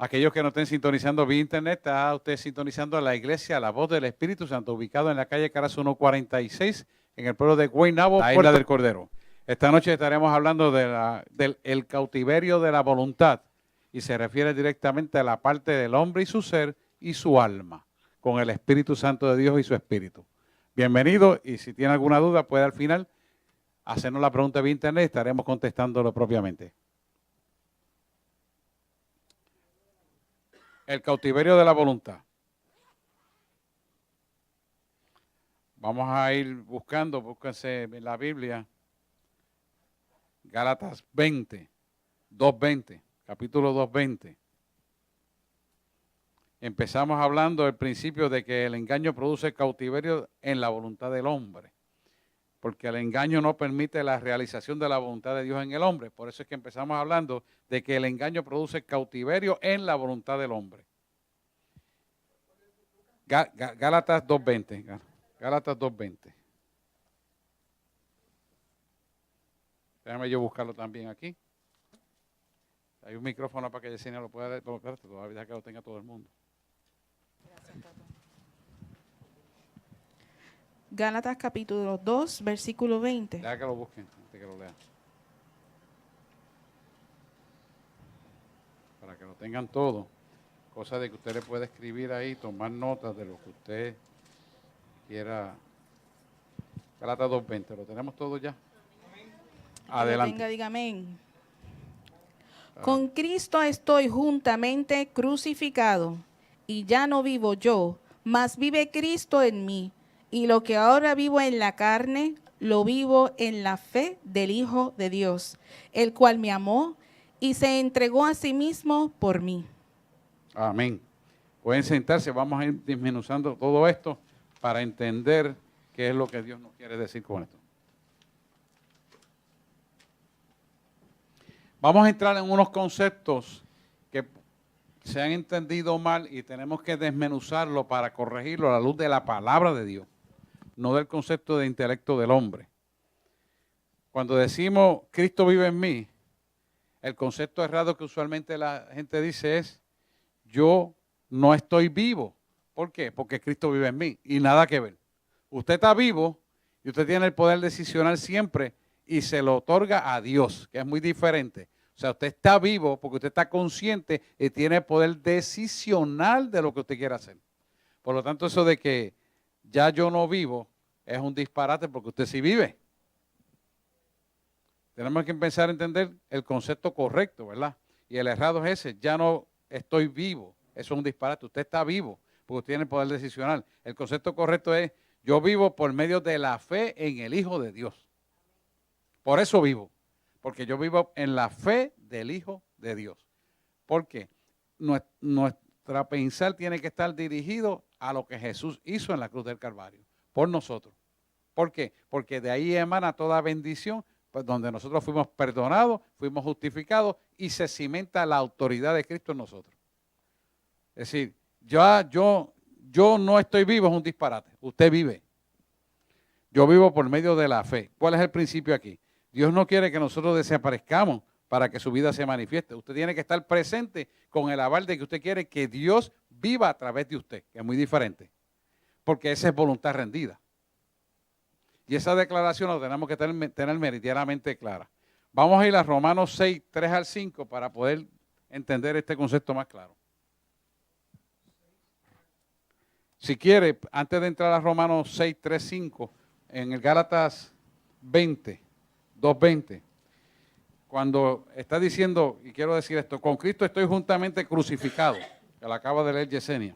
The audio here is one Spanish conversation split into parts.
Aquellos que no estén sintonizando vía internet, está usted sintonizando a la iglesia La Voz del Espíritu Santo, ubicado en la calle Carazo 146, en el pueblo de Guaynabo, la isla del Cordero. Esta noche estaremos hablando del cautiverio de la voluntad, y se refiere directamente a la parte del hombre y su ser y su alma, con el Espíritu Santo de Dios y su Espíritu. Bienvenido, y si tiene alguna duda puede al final hacernos la pregunta vía internet y estaremos contestándolo propiamente. El cautiverio de la voluntad. Vamos a ir búsquense en la Biblia, Gálatas 20, 2:20, capítulo 2:20. Empezamos hablando del principio de que el engaño produce cautiverio en la voluntad del hombre, porque el engaño no permite la realización de la voluntad de Dios en el hombre. Por eso es que empezamos hablando de que el engaño produce cautiverio en la voluntad del hombre. Gálatas 2:20. Gálatas 2:20. Déjame yo buscarlo también aquí. Hay un micrófono para que Yesenia lo pueda leer. Todavía que lo tenga todo el mundo. Gálatas capítulo 2, versículo 20. Deja que lo busquen antes que lo lean. Para que lo tengan todo. Cosa de que usted le pueda escribir ahí, tomar notas de lo que usted quiera. Gálatas 2:20. ¿Lo tenemos todo ya? Adelante. Venga, diga amén. Con Cristo estoy juntamente crucificado, y ya no vivo yo, mas vive Cristo en mí. Y lo que ahora vivo en la carne, lo vivo en la fe del Hijo de Dios, el cual me amó y se entregó a sí mismo por mí. Amén. Pueden sentarse, vamos a ir desmenuzando todo esto para entender qué es lo que Dios nos quiere decir con esto. Vamos a entrar en unos conceptos que se han entendido mal y tenemos que desmenuzarlo para corregirlo a la luz de la palabra de Dios, no del concepto de intelecto del hombre. Cuando decimos Cristo vive en mí, el concepto errado que usualmente la gente dice es yo no estoy vivo. ¿Por qué? Porque Cristo vive en mí y nada que ver. Usted está vivo y usted tiene el poder decisional siempre y se lo otorga a Dios, que es muy diferente. O sea, usted está vivo porque usted está consciente y tiene poder decisional de lo que usted quiera hacer. Por lo tanto, eso de que ya yo no vivo es un disparate porque usted sí vive. Tenemos que empezar a entender el concepto correcto, ¿verdad? Y el errado es ese, ya no estoy vivo. Eso es un disparate. Usted está vivo porque usted tiene el poder decisional. El concepto correcto es yo vivo por medio de la fe en el Hijo de Dios. Por eso vivo, porque yo vivo en la fe del Hijo de Dios. ¿Por qué? Nuestra pensar tiene que estar dirigido a lo que Jesús hizo en la cruz del Calvario, por nosotros. ¿Por qué? Porque de ahí emana toda bendición, pues donde nosotros fuimos perdonados, fuimos justificados y se cimenta la autoridad de Cristo en nosotros. Es decir, yo no estoy vivo, es un disparate. Usted vive. Yo vivo por medio de la fe. ¿Cuál es el principio aquí? Dios no quiere que nosotros desaparezcamos para que su vida se manifieste. Usted tiene que estar presente con el aval de que usted quiere que Dios viva a través de usted, que es muy diferente. Porque esa es voluntad rendida. Y esa declaración la tenemos que tener meridianamente clara. Vamos a ir a Romanos 6, 3 al 5 para poder entender este concepto más claro. Si quiere, antes de entrar a Romanos 6, 3, 5, en el Gálatas 20, 2:20, cuando está diciendo, y quiero decir esto, con Cristo estoy juntamente crucificado, que lo acaba de leer Yesenia.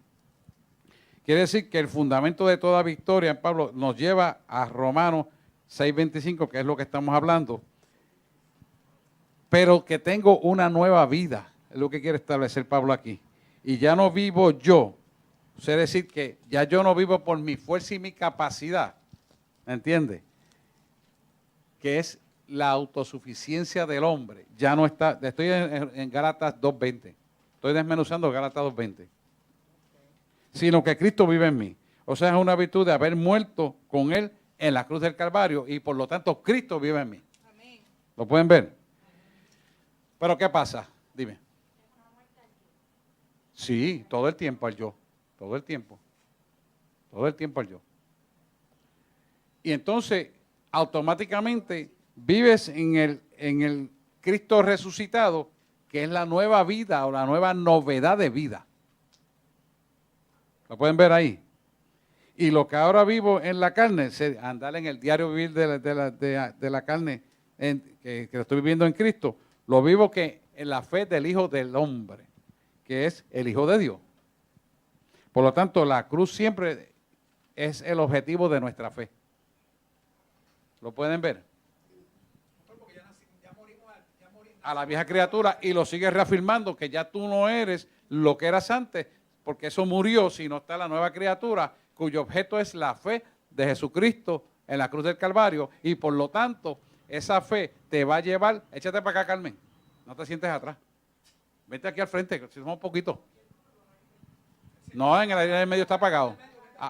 Quiere decir que el fundamento de toda victoria, Pablo, nos lleva a Romanos 6:25, que es lo que estamos hablando, pero que tengo una nueva vida, es lo que quiere establecer Pablo aquí. Y ya no vivo yo, o sea, decir que ya yo no vivo por mi fuerza y mi capacidad, ¿me entiende? Que es la autosuficiencia del hombre. Ya no está, estoy en Gálatas 2:20, estoy desmenuzando Gálatas 2:20. Sino que Cristo vive en mí. O sea, es una virtud de haber muerto con Él en la cruz del Calvario y por lo tanto Cristo vive en mí. Amén. ¿Lo pueden ver? Pero ¿qué pasa? Dime. Sí, todo el tiempo al yo. Todo el tiempo. Todo el tiempo al yo. Y entonces, automáticamente, vives en el Cristo resucitado, que es la nueva vida o la nueva novedad de vida. ¿Lo pueden ver ahí? Y lo que ahora vivo en la carne, andar en el diario vivir de la carne, que lo estoy viviendo en Cristo, lo vivo que en la fe del Hijo del Hombre, que es el Hijo de Dios. Por lo tanto, la cruz siempre es el objetivo de nuestra fe. ¿Lo pueden ver? A la vieja criatura y lo sigues reafirmando que ya tú no eres lo que eras antes, porque eso murió, sino está la nueva criatura cuyo objeto es la fe de Jesucristo en la cruz del Calvario, y por lo tanto esa fe te va a llevar, échate para acá, Carmen, no te sientes atrás, vente aquí al frente, si somos un poquito. No, en el área del medio está apagado,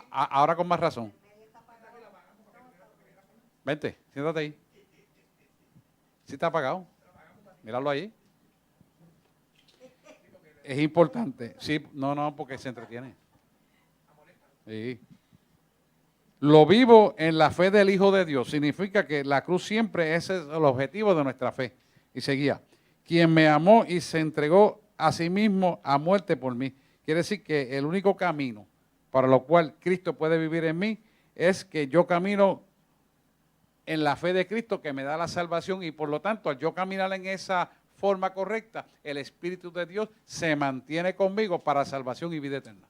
ahora con más razón. Vente, siéntate ahí. ¿Sí está apagado? Míralo ahí. Es importante. Sí, no, porque se entretiene. Sí. Lo vivo en la fe del Hijo de Dios. Significa que la cruz siempre es el objetivo de nuestra fe. Y seguía. Quien me amó y se entregó a sí mismo a muerte por mí. Quiere decir que el único camino para lo cual Cristo puede vivir en mí es que yo camino en la fe de Cristo que me da la salvación, y por lo tanto al yo caminar en esa forma correcta, el Espíritu de Dios se mantiene conmigo para salvación y vida eterna.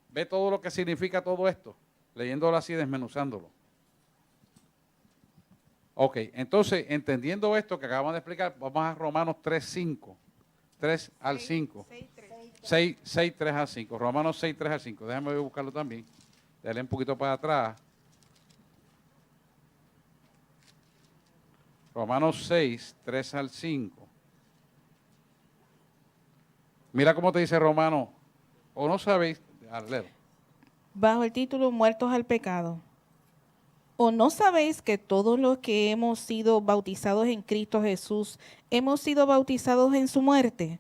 ¿Ve todo lo que significa todo esto? Leyéndolo así, desmenuzándolo. Ok, entonces, entendiendo esto que acabamos de explicar, vamos a Romanos 3:5. 3 al 5. 6, 3 al 5. Romanos 6, 3 al 5. Déjame buscarlo también. Dale un poquito para atrás. Romanos 6, 3 al 5. Mira cómo te dice Romano. ¿O no sabéis? Bajo el título Muertos al pecado. ¿O no sabéis que todos los que hemos sido bautizados en Cristo Jesús, hemos sido bautizados en su muerte?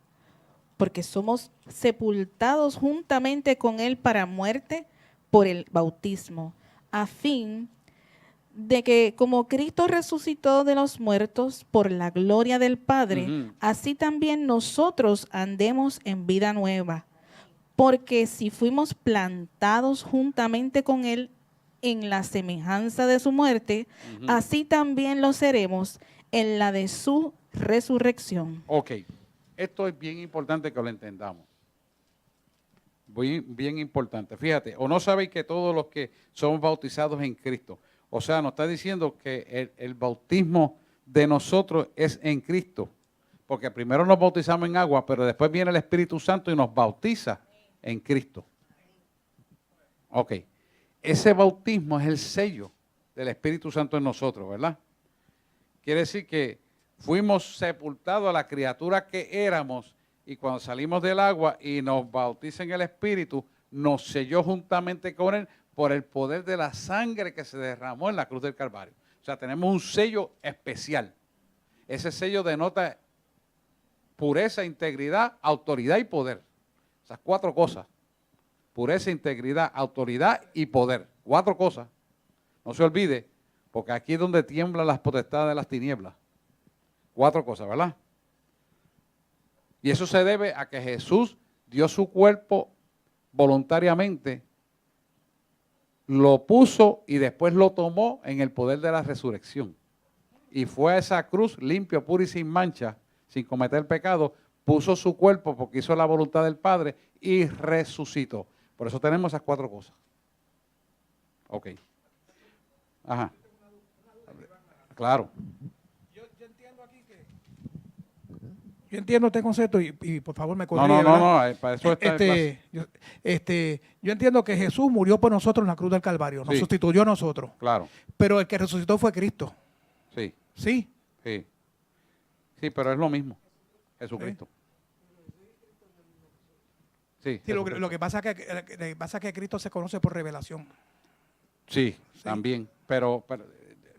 Porque somos sepultados juntamente con Él para muerte por el bautismo, a fin de que como Cristo resucitó de los muertos por la gloria del Padre, así también nosotros andemos en vida nueva. Porque si fuimos plantados juntamente con Él en la semejanza de su muerte, así también lo seremos en la de su resurrección. Ok, esto es bien importante que lo entendamos. Bien importante. Fíjate, o no sabéis que todos los que somos bautizados en Cristo, o sea, nos está diciendo que el bautismo de nosotros es en Cristo, porque primero nos bautizamos en agua, pero después viene el Espíritu Santo y nos bautiza en Cristo. Ok, ese bautismo es el sello del Espíritu Santo en nosotros, ¿verdad? Quiere decir que fuimos sepultados a la criatura que éramos, y cuando salimos del agua y nos bautiza en el Espíritu, nos selló juntamente con Él por el poder de la sangre que se derramó en la cruz del Calvario. O sea, tenemos un sello especial. Ese sello denota pureza, integridad, autoridad y poder. Esas 4 cosas. Pureza, integridad, autoridad y poder. 4 cosas. No se olvide, porque aquí es donde tiemblan las potestades de las tinieblas. 4 cosas, ¿verdad? Y eso se debe a que Jesús dio su cuerpo voluntariamente, lo puso y después lo tomó en el poder de la resurrección. Y fue a esa cruz limpio, puro y sin mancha, sin cometer pecado, puso su cuerpo porque hizo la voluntad del Padre y resucitó. Por eso tenemos esas 4 cosas. Ok. Ajá. Claro. Yo entiendo este concepto y por favor me corrige. No, para eso está yo entiendo que Jesús murió por nosotros en la cruz del Calvario, nos sustituyó a nosotros. Claro. Pero el que resucitó fue Cristo. Sí. ¿Sí? Sí. Sí, pero es lo mismo. Jesucristo. Sí. Sí, lo que pasa es que Cristo se conoce por revelación. Sí, también. Pero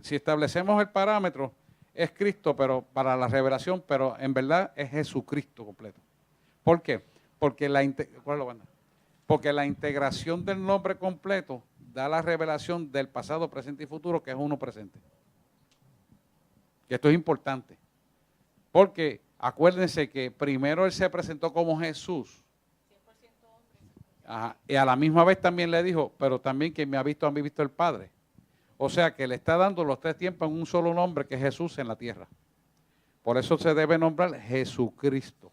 si establecemos el parámetro, es Cristo, pero para la revelación, pero en verdad es Jesucristo completo. ¿Por qué? Porque ¿cuál es la banda? Porque la integración del nombre completo da la revelación del pasado, presente y futuro, que es uno presente. Y esto es importante. Porque acuérdense que primero él se presentó como Jesús. Ajá, y a la misma vez también le dijo, pero también quien me ha visto el Padre. O sea que le está dando los 3 tiempos en un solo nombre, que es Jesús en la tierra. Por eso se debe nombrar Jesucristo.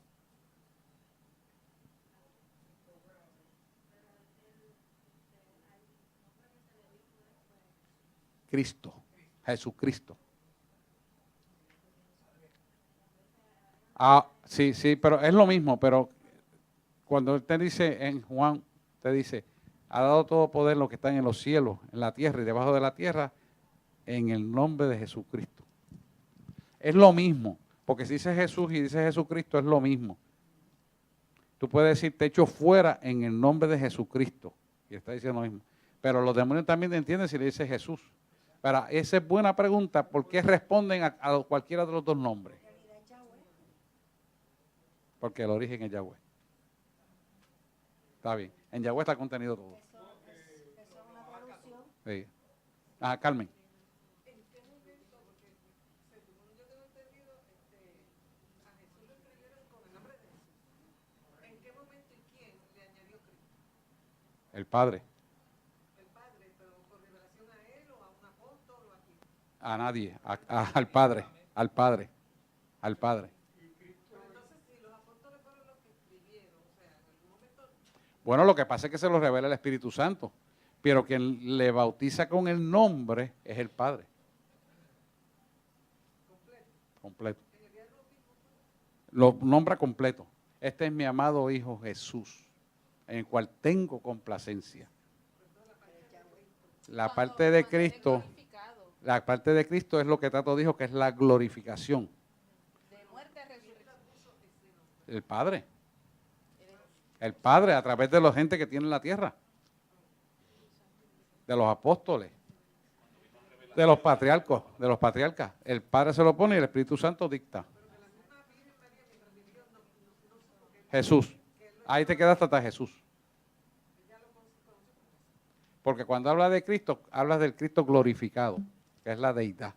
Cristo, Jesucristo. Ah, sí, pero es lo mismo, pero cuando él te dice en Juan, te dice, ha dado todo poder en lo que están en los cielos, en la tierra y debajo de la tierra, en el nombre de Jesucristo. Es lo mismo, porque si dice Jesús y dice Jesucristo es lo mismo. Tú puedes decir, te echo fuera en el nombre de Jesucristo, y está diciendo lo mismo. Pero los demonios también entienden si le dice Jesús. Pero esa es buena pregunta, ¿por qué responden a cualquiera de los dos nombres? Porque el origen es Yahweh. Está bien. En Yahweh está contenido todo. Sí. Ah, Carmen. ¿En qué momento? Porque según yo tengo entendido, a Jesús lo escribieron con el nombre de Jesús. ¿En qué momento y quién le añadió Cristo? El Padre. El Padre, pero con revelación a él o a un apóstol o a quién. A nadie. Al Padre. Al Padre. Al Padre. Entonces, si los apóstoles fueron los que escribieron, o sea, en algún momento. Bueno, lo que pasa es que se lo revela el Espíritu Santo. Pero quien le bautiza con el nombre es el Padre. Completo. Lo nombra completo. Este es mi amado Hijo Jesús, en el cual tengo complacencia. La parte de Cristo, es lo que Tato dijo, que es la glorificación. El Padre. El Padre a través de la gente que tiene en la tierra. De los apóstoles, de los patriarcas. El Padre se lo pone y el Espíritu Santo dicta. Jesús. Ahí te quedaste hasta Jesús. Porque cuando habla de Cristo, hablas del Cristo glorificado, que es la deidad.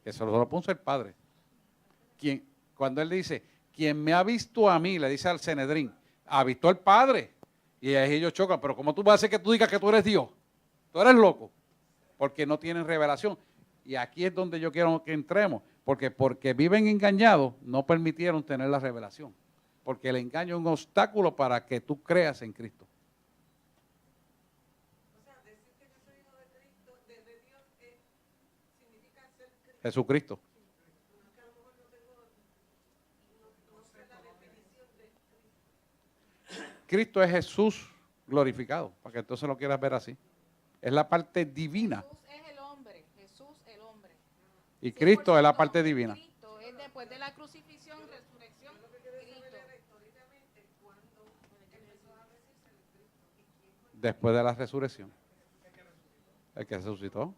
Que se lo puso el Padre. Cuando él dice, quien me ha visto a mí, le dice al Sanedrín, ha visto al Padre. Y ahí ellos chocan, pero ¿cómo tú vas a hacer que tú digas que tú eres Dios? Tú eres loco, porque no tienen revelación. Y aquí es donde yo quiero que entremos, porque viven engañados, no permitieron tener la revelación. Porque el engaño es un obstáculo para que tú creas en Cristo. O sea, decir que yo soy hijo de Cristo, de Dios, significa ser Cristo. Jesucristo. No es que a lo mejor no sé la definición de Cristo. Cristo es Jesús glorificado, para que entonces lo quieras ver así. Es la parte divina. Jesús es el hombre, Jesús el hombre. Y Cristo es la parte divina. Cristo es después de la crucifixión, resurrección, Cristo. Después de la resurrección. El que resucitó.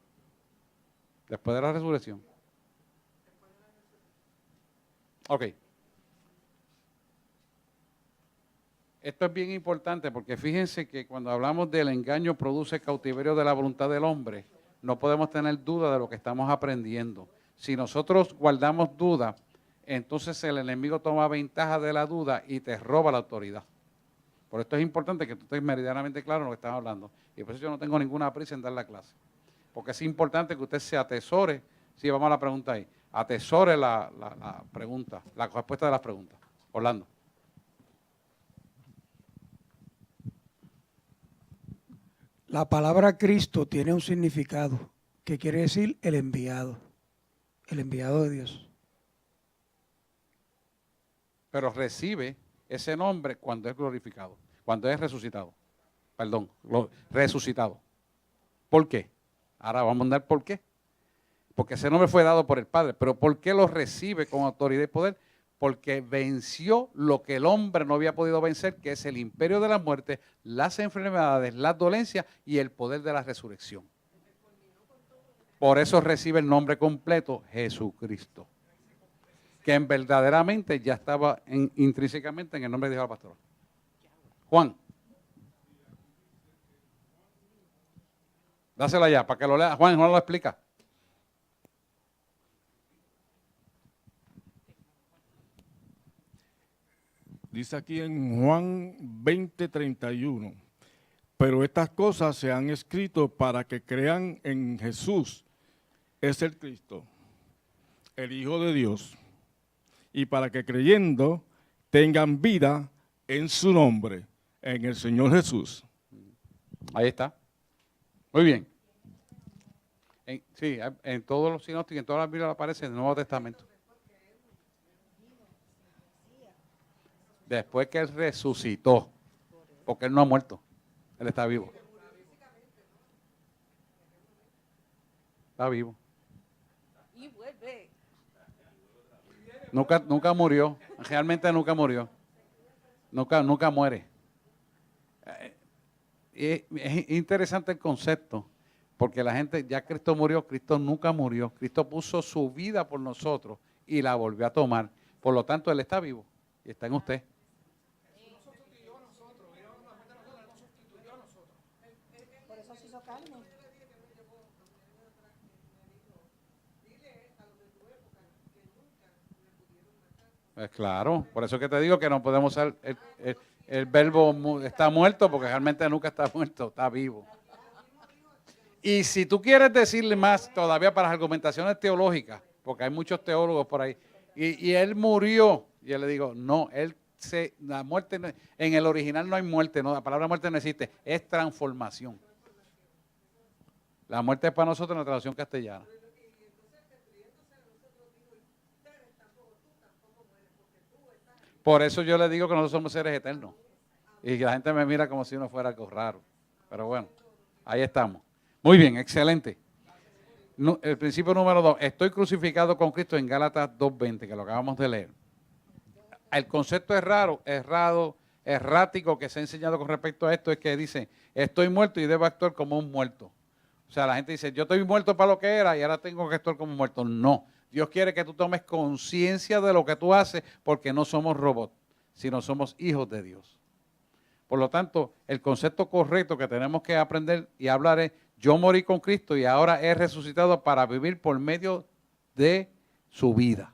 Después de la resurrección. Ok. Esto es bien importante porque fíjense que cuando hablamos del engaño produce cautiverio de la voluntad del hombre, no podemos tener duda de lo que estamos aprendiendo. Si nosotros guardamos duda, entonces el enemigo toma ventaja de la duda y te roba la autoridad. Por esto es importante que tú estés meridianamente claro en lo que estamos hablando. Y por eso yo no tengo ninguna prisa en dar la clase. Porque es importante que usted se atesore, si vamos a la pregunta ahí, atesore la pregunta, la respuesta de las preguntas. Orlando. La palabra Cristo tiene un significado que quiere decir el enviado de Dios. Pero recibe ese nombre cuando es glorificado, cuando es resucitado. Perdón, resucitado. ¿Por qué? Ahora vamos a andar por qué. Porque ese nombre fue dado por el Padre. Pero ¿por qué lo recibe con autoridad y poder? Porque venció lo que el hombre no había podido vencer, que es el imperio de la muerte, las enfermedades, las dolencias y el poder de la resurrección. Por eso recibe el nombre completo, Jesucristo. Que verdaderamente ya estaba intrínsecamente en el nombre de Dios al pastor. Juan. Dásela ya, para que lo lea. Juan lo explica. Dice aquí en Juan 20:31, pero estas cosas se han escrito para que crean en Jesús, es el Cristo, el Hijo de Dios, y para que creyendo tengan vida en su nombre, en el Señor Jesús. Ahí está. Muy bien. Sí, en todos los sinópticos, en todas las Biblias aparece en el Nuevo Testamento. Después que Él resucitó, porque Él no ha muerto, Él está vivo. Está vivo. Y vuelve. Nunca murió, realmente nunca murió. Nunca muere. Es interesante el concepto, porque la gente, ya Cristo murió, Cristo nunca murió. Cristo puso su vida por nosotros y la volvió a tomar. Por lo tanto, Él está vivo y está en usted. Por eso se hizo carne. Claro, por eso que te digo que no podemos usar el verbo está muerto, porque realmente nunca está muerto, está vivo. Y si tú quieres decirle más todavía para las argumentaciones teológicas, porque hay muchos teólogos por ahí, y Él murió, y yo le digo, no, la muerte, en el original no hay muerte, no, la palabra muerte no existe, es transformación. La muerte es para nosotros en la traducción castellana. Por eso yo le digo que nosotros somos seres eternos. Y la gente me mira como si uno fuera algo raro. Pero bueno, ahí estamos. Muy bien, excelente. El principio número 2. Estoy crucificado con Cristo en Gálatas 2:20, que lo acabamos de leer. El concepto errático que se ha enseñado con respecto a esto es que dice, estoy muerto y debo actuar como un muerto. O sea, la gente dice, yo estoy muerto para lo que era y ahora tengo que actuar como un muerto. No. Dios quiere que tú tomes conciencia de lo que tú haces, porque no somos robots, sino somos hijos de Dios. Por lo tanto, el concepto correcto que tenemos que aprender y hablar es, yo morí con Cristo y ahora he resucitado para vivir por medio de su vida.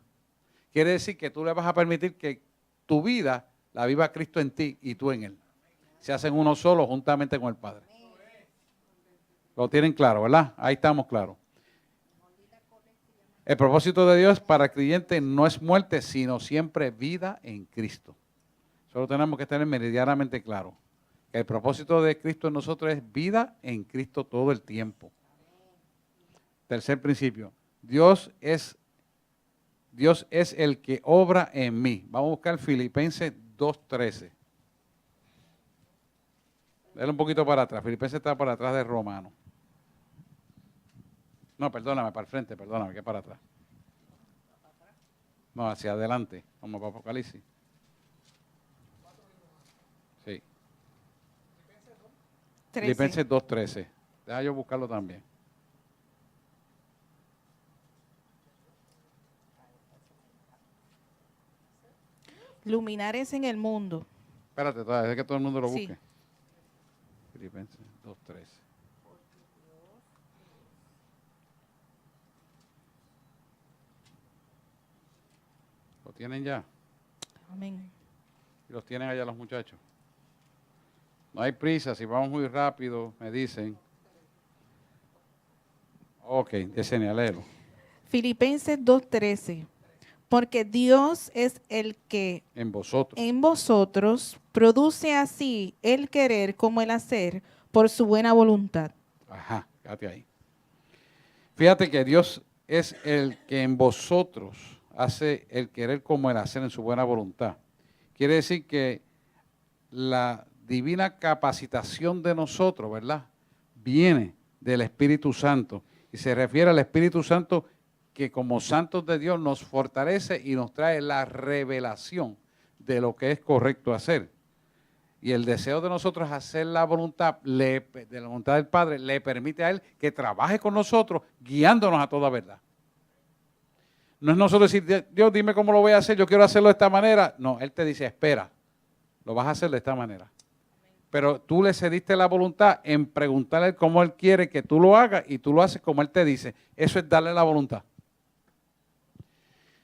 Quiere decir que tú le vas a permitir que tu vida la viva Cristo en ti y tú en Él. Se hacen uno solo juntamente con el Padre. Lo tienen claro, ¿verdad? Ahí estamos claros. El propósito de Dios para el creyente no es muerte, sino siempre vida en Cristo. Solo tenemos que tener meridianamente claro que el propósito de Cristo en nosotros es vida en Cristo todo el tiempo. Tercer principio, Dios es el que obra en mí. Vamos a buscar Filipenses 2:13. Dale un poquito para atrás. Filipenses está para atrás de Romano. No, perdóname, para el frente, perdóname, que para atrás. No, hacia adelante, como para Apocalipsis. Sí. 13. Filipenses 2:13. Deja yo buscarlo también. Luminares en el mundo. Espérate, todavía es que todo el mundo lo Sí. busque. Filipenses 2:13. ¿Lo tienen ya? Amén. Y los tienen allá los muchachos. No hay prisa, si vamos muy rápido, me dicen. Ok, Yesenia, léelo. Filipenses 2:13. Porque Dios es el que En vosotros. en vosotros produce así el querer como el hacer por su buena voluntad. Ajá, quédate ahí. Fíjate que Dios es el que en vosotros hace el querer como el hacer en su buena voluntad. Quiere decir que la divina capacitación de nosotros, ¿verdad?, viene del Espíritu Santo. Y se refiere al Espíritu Santo que como santos de Dios nos fortalece y nos trae la revelación de lo que es correcto hacer. Y el deseo de nosotros hacer la voluntad, de la voluntad del Padre, le permite a Él que trabaje con nosotros, guiándonos a toda verdad. No es nosotros decir, Dios, dime cómo lo voy a hacer, yo quiero hacerlo de esta manera. No, Él te dice, espera, lo vas a hacer de esta manera. pero tú le cediste la voluntad en preguntarle cómo Él quiere que tú lo hagas y tú lo haces como Él te dice. Eso es darle la voluntad.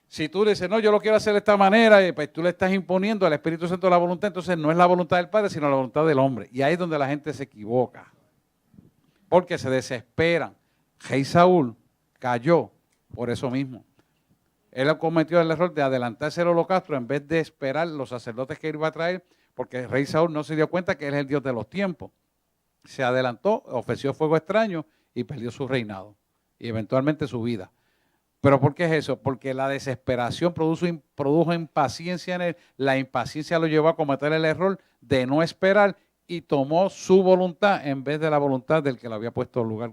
Si tú dices, no, yo lo quiero hacer de esta manera, pues tú le estás imponiendo al Espíritu Santo la voluntad, entonces no es la voluntad del Padre, sino la voluntad del hombre. Y ahí es donde la gente se equivoca. Porque se desesperan. Rey Saúl cayó por eso mismo. Él cometió el error de adelantarse al holocausto en vez de esperar los sacerdotes que iba a traer, porque el rey Saúl no se dio cuenta que él es el Dios de los tiempos. Se adelantó, ofreció fuego extraño y perdió su reinado y eventualmente su vida. ¿Pero por qué es eso? Porque la desesperación produjo impaciencia en él. La impaciencia lo llevó a cometer el error de no esperar y tomó su voluntad en vez de la voluntad del que lo había puesto en lugar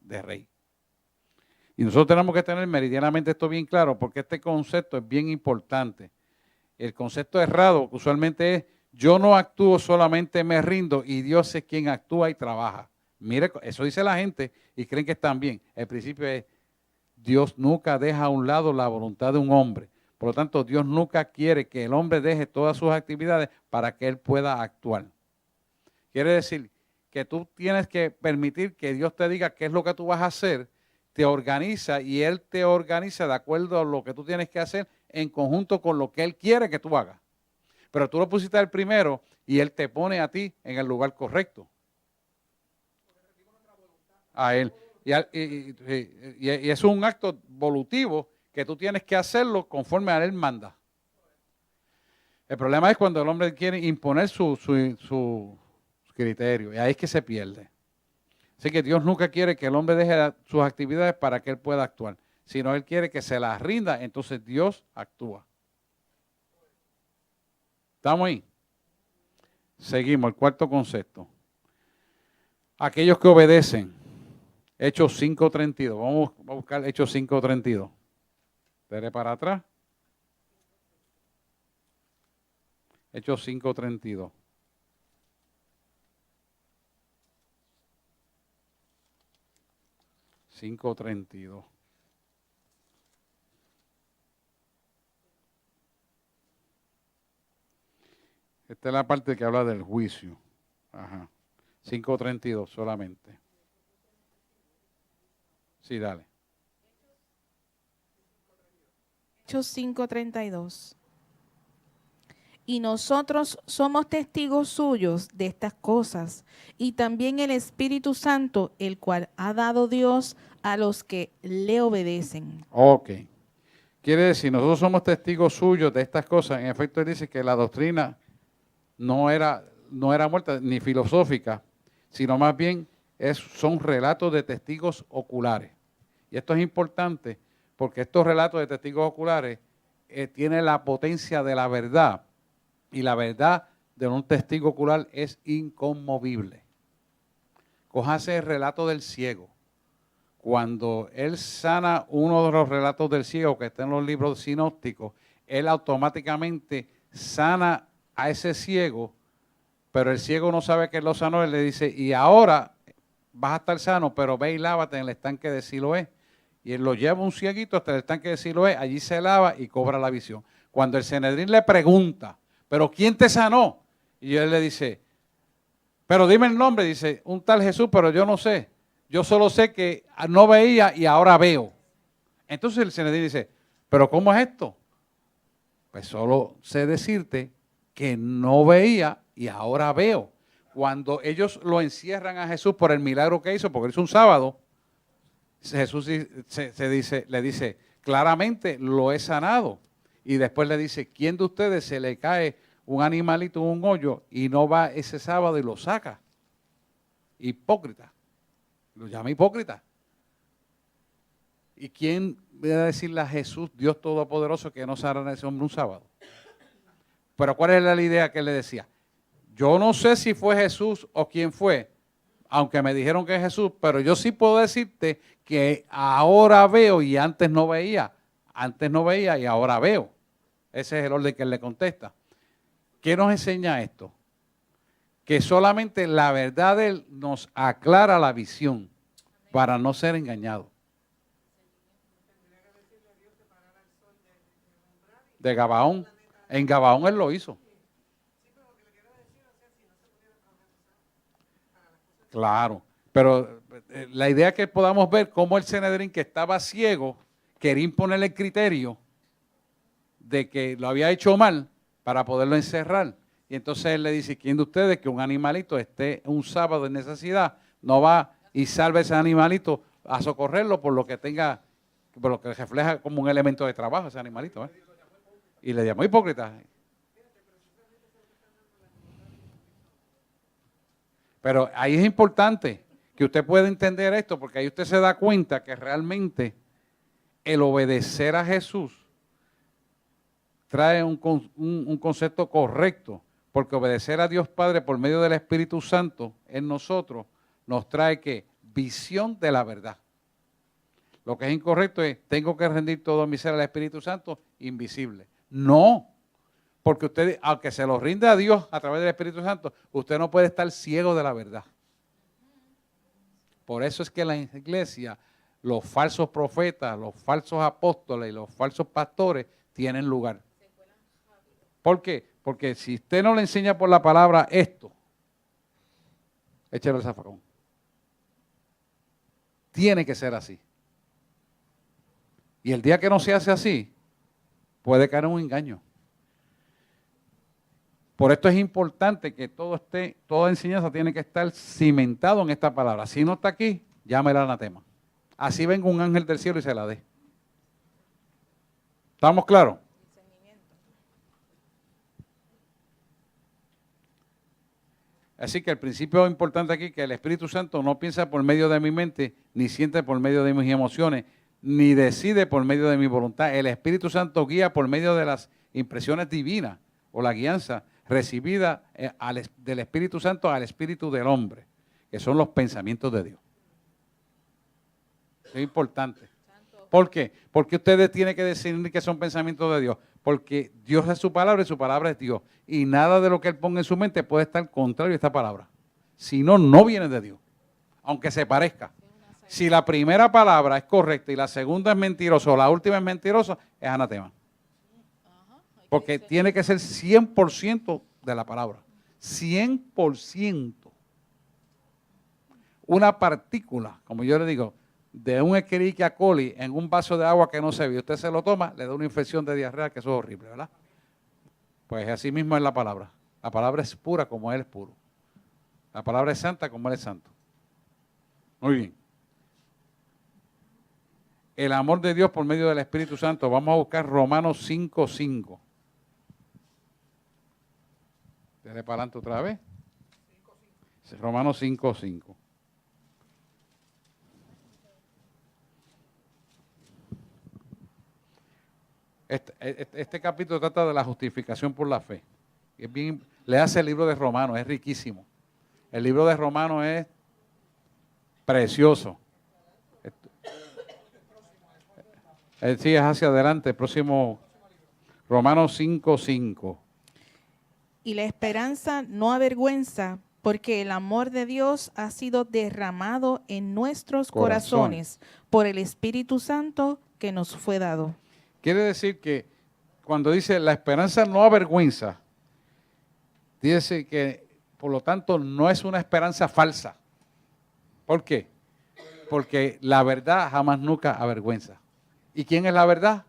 de rey. Y nosotros tenemos que tener meridianamente esto bien claro porque este concepto es bien importante. El concepto errado usualmente es yo no actúo, solamente me rindo y Dios es quien actúa y trabaja. Mire, eso dice la gente y creen que están bien. El principio es Dios nunca deja a un lado la voluntad de un hombre. Por lo tanto, Dios nunca quiere que el hombre deje todas sus actividades para que él pueda actuar. Quiere decir que tú tienes que permitir que Dios te diga qué es lo que tú vas a hacer, te organiza y Él te organiza de acuerdo a lo que tú tienes que hacer en conjunto con lo que Él quiere que tú hagas. Pero tú lo pusiste el primero y Él te pone a ti en el lugar correcto. A Él. Y es un acto volutivo que tú tienes que hacerlo conforme a Él manda. El problema es cuando el hombre quiere imponer su criterio y ahí es que se pierde. Así que Dios nunca quiere que el hombre deje sus actividades para que Él pueda actuar, sino Él quiere que se las rinda, entonces Dios actúa. ¿Estamos ahí? Seguimos, el cuarto concepto. Aquellos que obedecen. Hechos 5:32. Vamos a buscar Hechos 5:32. Dele para atrás. Hechos 5:32. Esta es la parte que habla del juicio. Ajá. 5:32 solamente. Sí, dale. Hechos 5:32. Y nosotros somos testigos suyos de estas cosas, y también el Espíritu Santo, el cual ha dado Dios a los que le obedecen. Ok. Quiere decir, nosotros somos testigos suyos de estas cosas. En efecto, él dice que la doctrina no era muerta ni filosófica, sino más bien son relatos de testigos oculares. Y esto es importante porque estos relatos de testigos oculares tienen la potencia de la verdad. Y la verdad de un testigo ocular es inconmovible. Cójase el relato del ciego. Cuando él sana uno de los relatos del ciego que está en los libros sinópticos, él automáticamente sana a ese ciego, pero el ciego no sabe que él lo sanó. Él le dice, y ahora vas a estar sano, pero ve y lávate en el estanque de Siloé. Y él lo lleva un cieguito hasta el estanque de Siloé, allí se lava y cobra la visión. Cuando el Sanedrín le pregunta, ¿pero quién te sanó? Y él le dice, pero dime el nombre. Dice, un tal Jesús, pero yo no sé. Yo solo sé que no veía y ahora veo. Entonces el Sanedrín dice, ¿pero cómo es esto? Pues solo sé decirte que no veía y ahora veo. Cuando ellos lo encierran a Jesús por el milagro que hizo, porque hizo un sábado, Jesús le dice, claramente lo he sanado. Y después le dice, ¿quién de ustedes se le cae un animalito en un hoyo y no va ese sábado y lo saca? Hipócrita. Lo llama hipócrita. ¿Y quién va a decirle a Jesús, Dios Todopoderoso, que no sana a ese hombre un sábado? Pero ¿cuál es la idea que él le decía? Yo no sé si fue Jesús o quién fue, aunque me dijeron que es Jesús, pero yo sí puedo decirte que ahora veo y antes no veía. Antes no veía y ahora veo. Ese es el orden que él le contesta. ¿Qué nos enseña esto? Que solamente la verdad de él nos aclara la visión para no ser engañados. De Gabaón. En Gabaón él lo hizo. Claro, pero la idea es que podamos ver cómo el Sanedrín, que estaba ciego, quería imponerle el criterio de que lo había hecho mal para poderlo encerrar. Y entonces él le dice, ¿quién de ustedes que un animalito esté un sábado en necesidad, no va y salve a ese animalito a socorrerlo por lo que tenga, por lo que refleja como un elemento de trabajo ese animalito? ¿Eh? Y le llamó hipócrita. Pero ahí es importante que usted pueda entender esto, porque ahí usted se da cuenta que realmente el obedecer a Jesús trae un concepto correcto, porque obedecer a Dios Padre por medio del Espíritu Santo en nosotros nos trae que visión de la verdad. Lo que es incorrecto es, tengo que rendir todo mi ser al Espíritu Santo, invisible. No, porque usted, aunque se lo rinde a Dios a través del Espíritu Santo, usted no puede estar ciego de la verdad. Por eso es que en la iglesia los falsos profetas, los falsos apóstoles y los falsos pastores tienen lugar. ¿Por qué? Porque si usted no le enseña por la palabra esto, échale el zafacón. Tiene que ser así. Y el día que no se hace así, puede caer en un engaño. Por esto es importante que toda enseñanza tiene que estar cimentado en esta palabra. Si no está aquí, llámela anatema. Así venga un ángel del cielo y se la dé. ¿Estamos claros? Así que el principio importante aquí es que el Espíritu Santo no piensa por medio de mi mente, ni siente por medio de mis emociones, ni decide por medio de mi voluntad. El Espíritu Santo guía por medio de las impresiones divinas o la guianza recibida del Espíritu Santo al Espíritu del hombre, que son los pensamientos de Dios. Es importante. ¿Por qué? Porque ustedes tienen que discernir que son pensamientos de Dios. Porque Dios es su palabra y su palabra es Dios. Y nada de lo que Él ponga en su mente puede estar contrario a esta palabra. Si no, no viene de Dios. Aunque se parezca. Si la primera palabra es correcta y la segunda es mentirosa o la última es mentirosa, es anatema. Porque tiene que ser 100% de la palabra. 100%. Una partícula, como yo le digo, de un Escherichia coli en un vaso de agua que no se ve, usted se lo toma, le da una infección de diarrea, que eso es horrible, ¿verdad? Pues así mismo es la palabra. La palabra es pura como Él es puro. La palabra es santa como Él es santo. Muy bien. El amor de Dios por medio del Espíritu Santo. Vamos a buscar Romanos 5:5. Dale para adelante otra vez. Romanos 5:5. Este capítulo trata de la justificación por la fe. Es bien, le hace el libro de Romanos, es riquísimo. El libro de Romanos es precioso. Sí, es hacia adelante, el próximo, Romanos 5:5. Y la esperanza no avergüenza, porque el amor de Dios ha sido derramado en nuestros corazones por el Espíritu Santo que nos fue dado. Quiere decir que cuando dice la esperanza no avergüenza, dice que por lo tanto no es una esperanza falsa. ¿Por qué? Porque la verdad jamás nunca avergüenza. ¿Y quién es la verdad?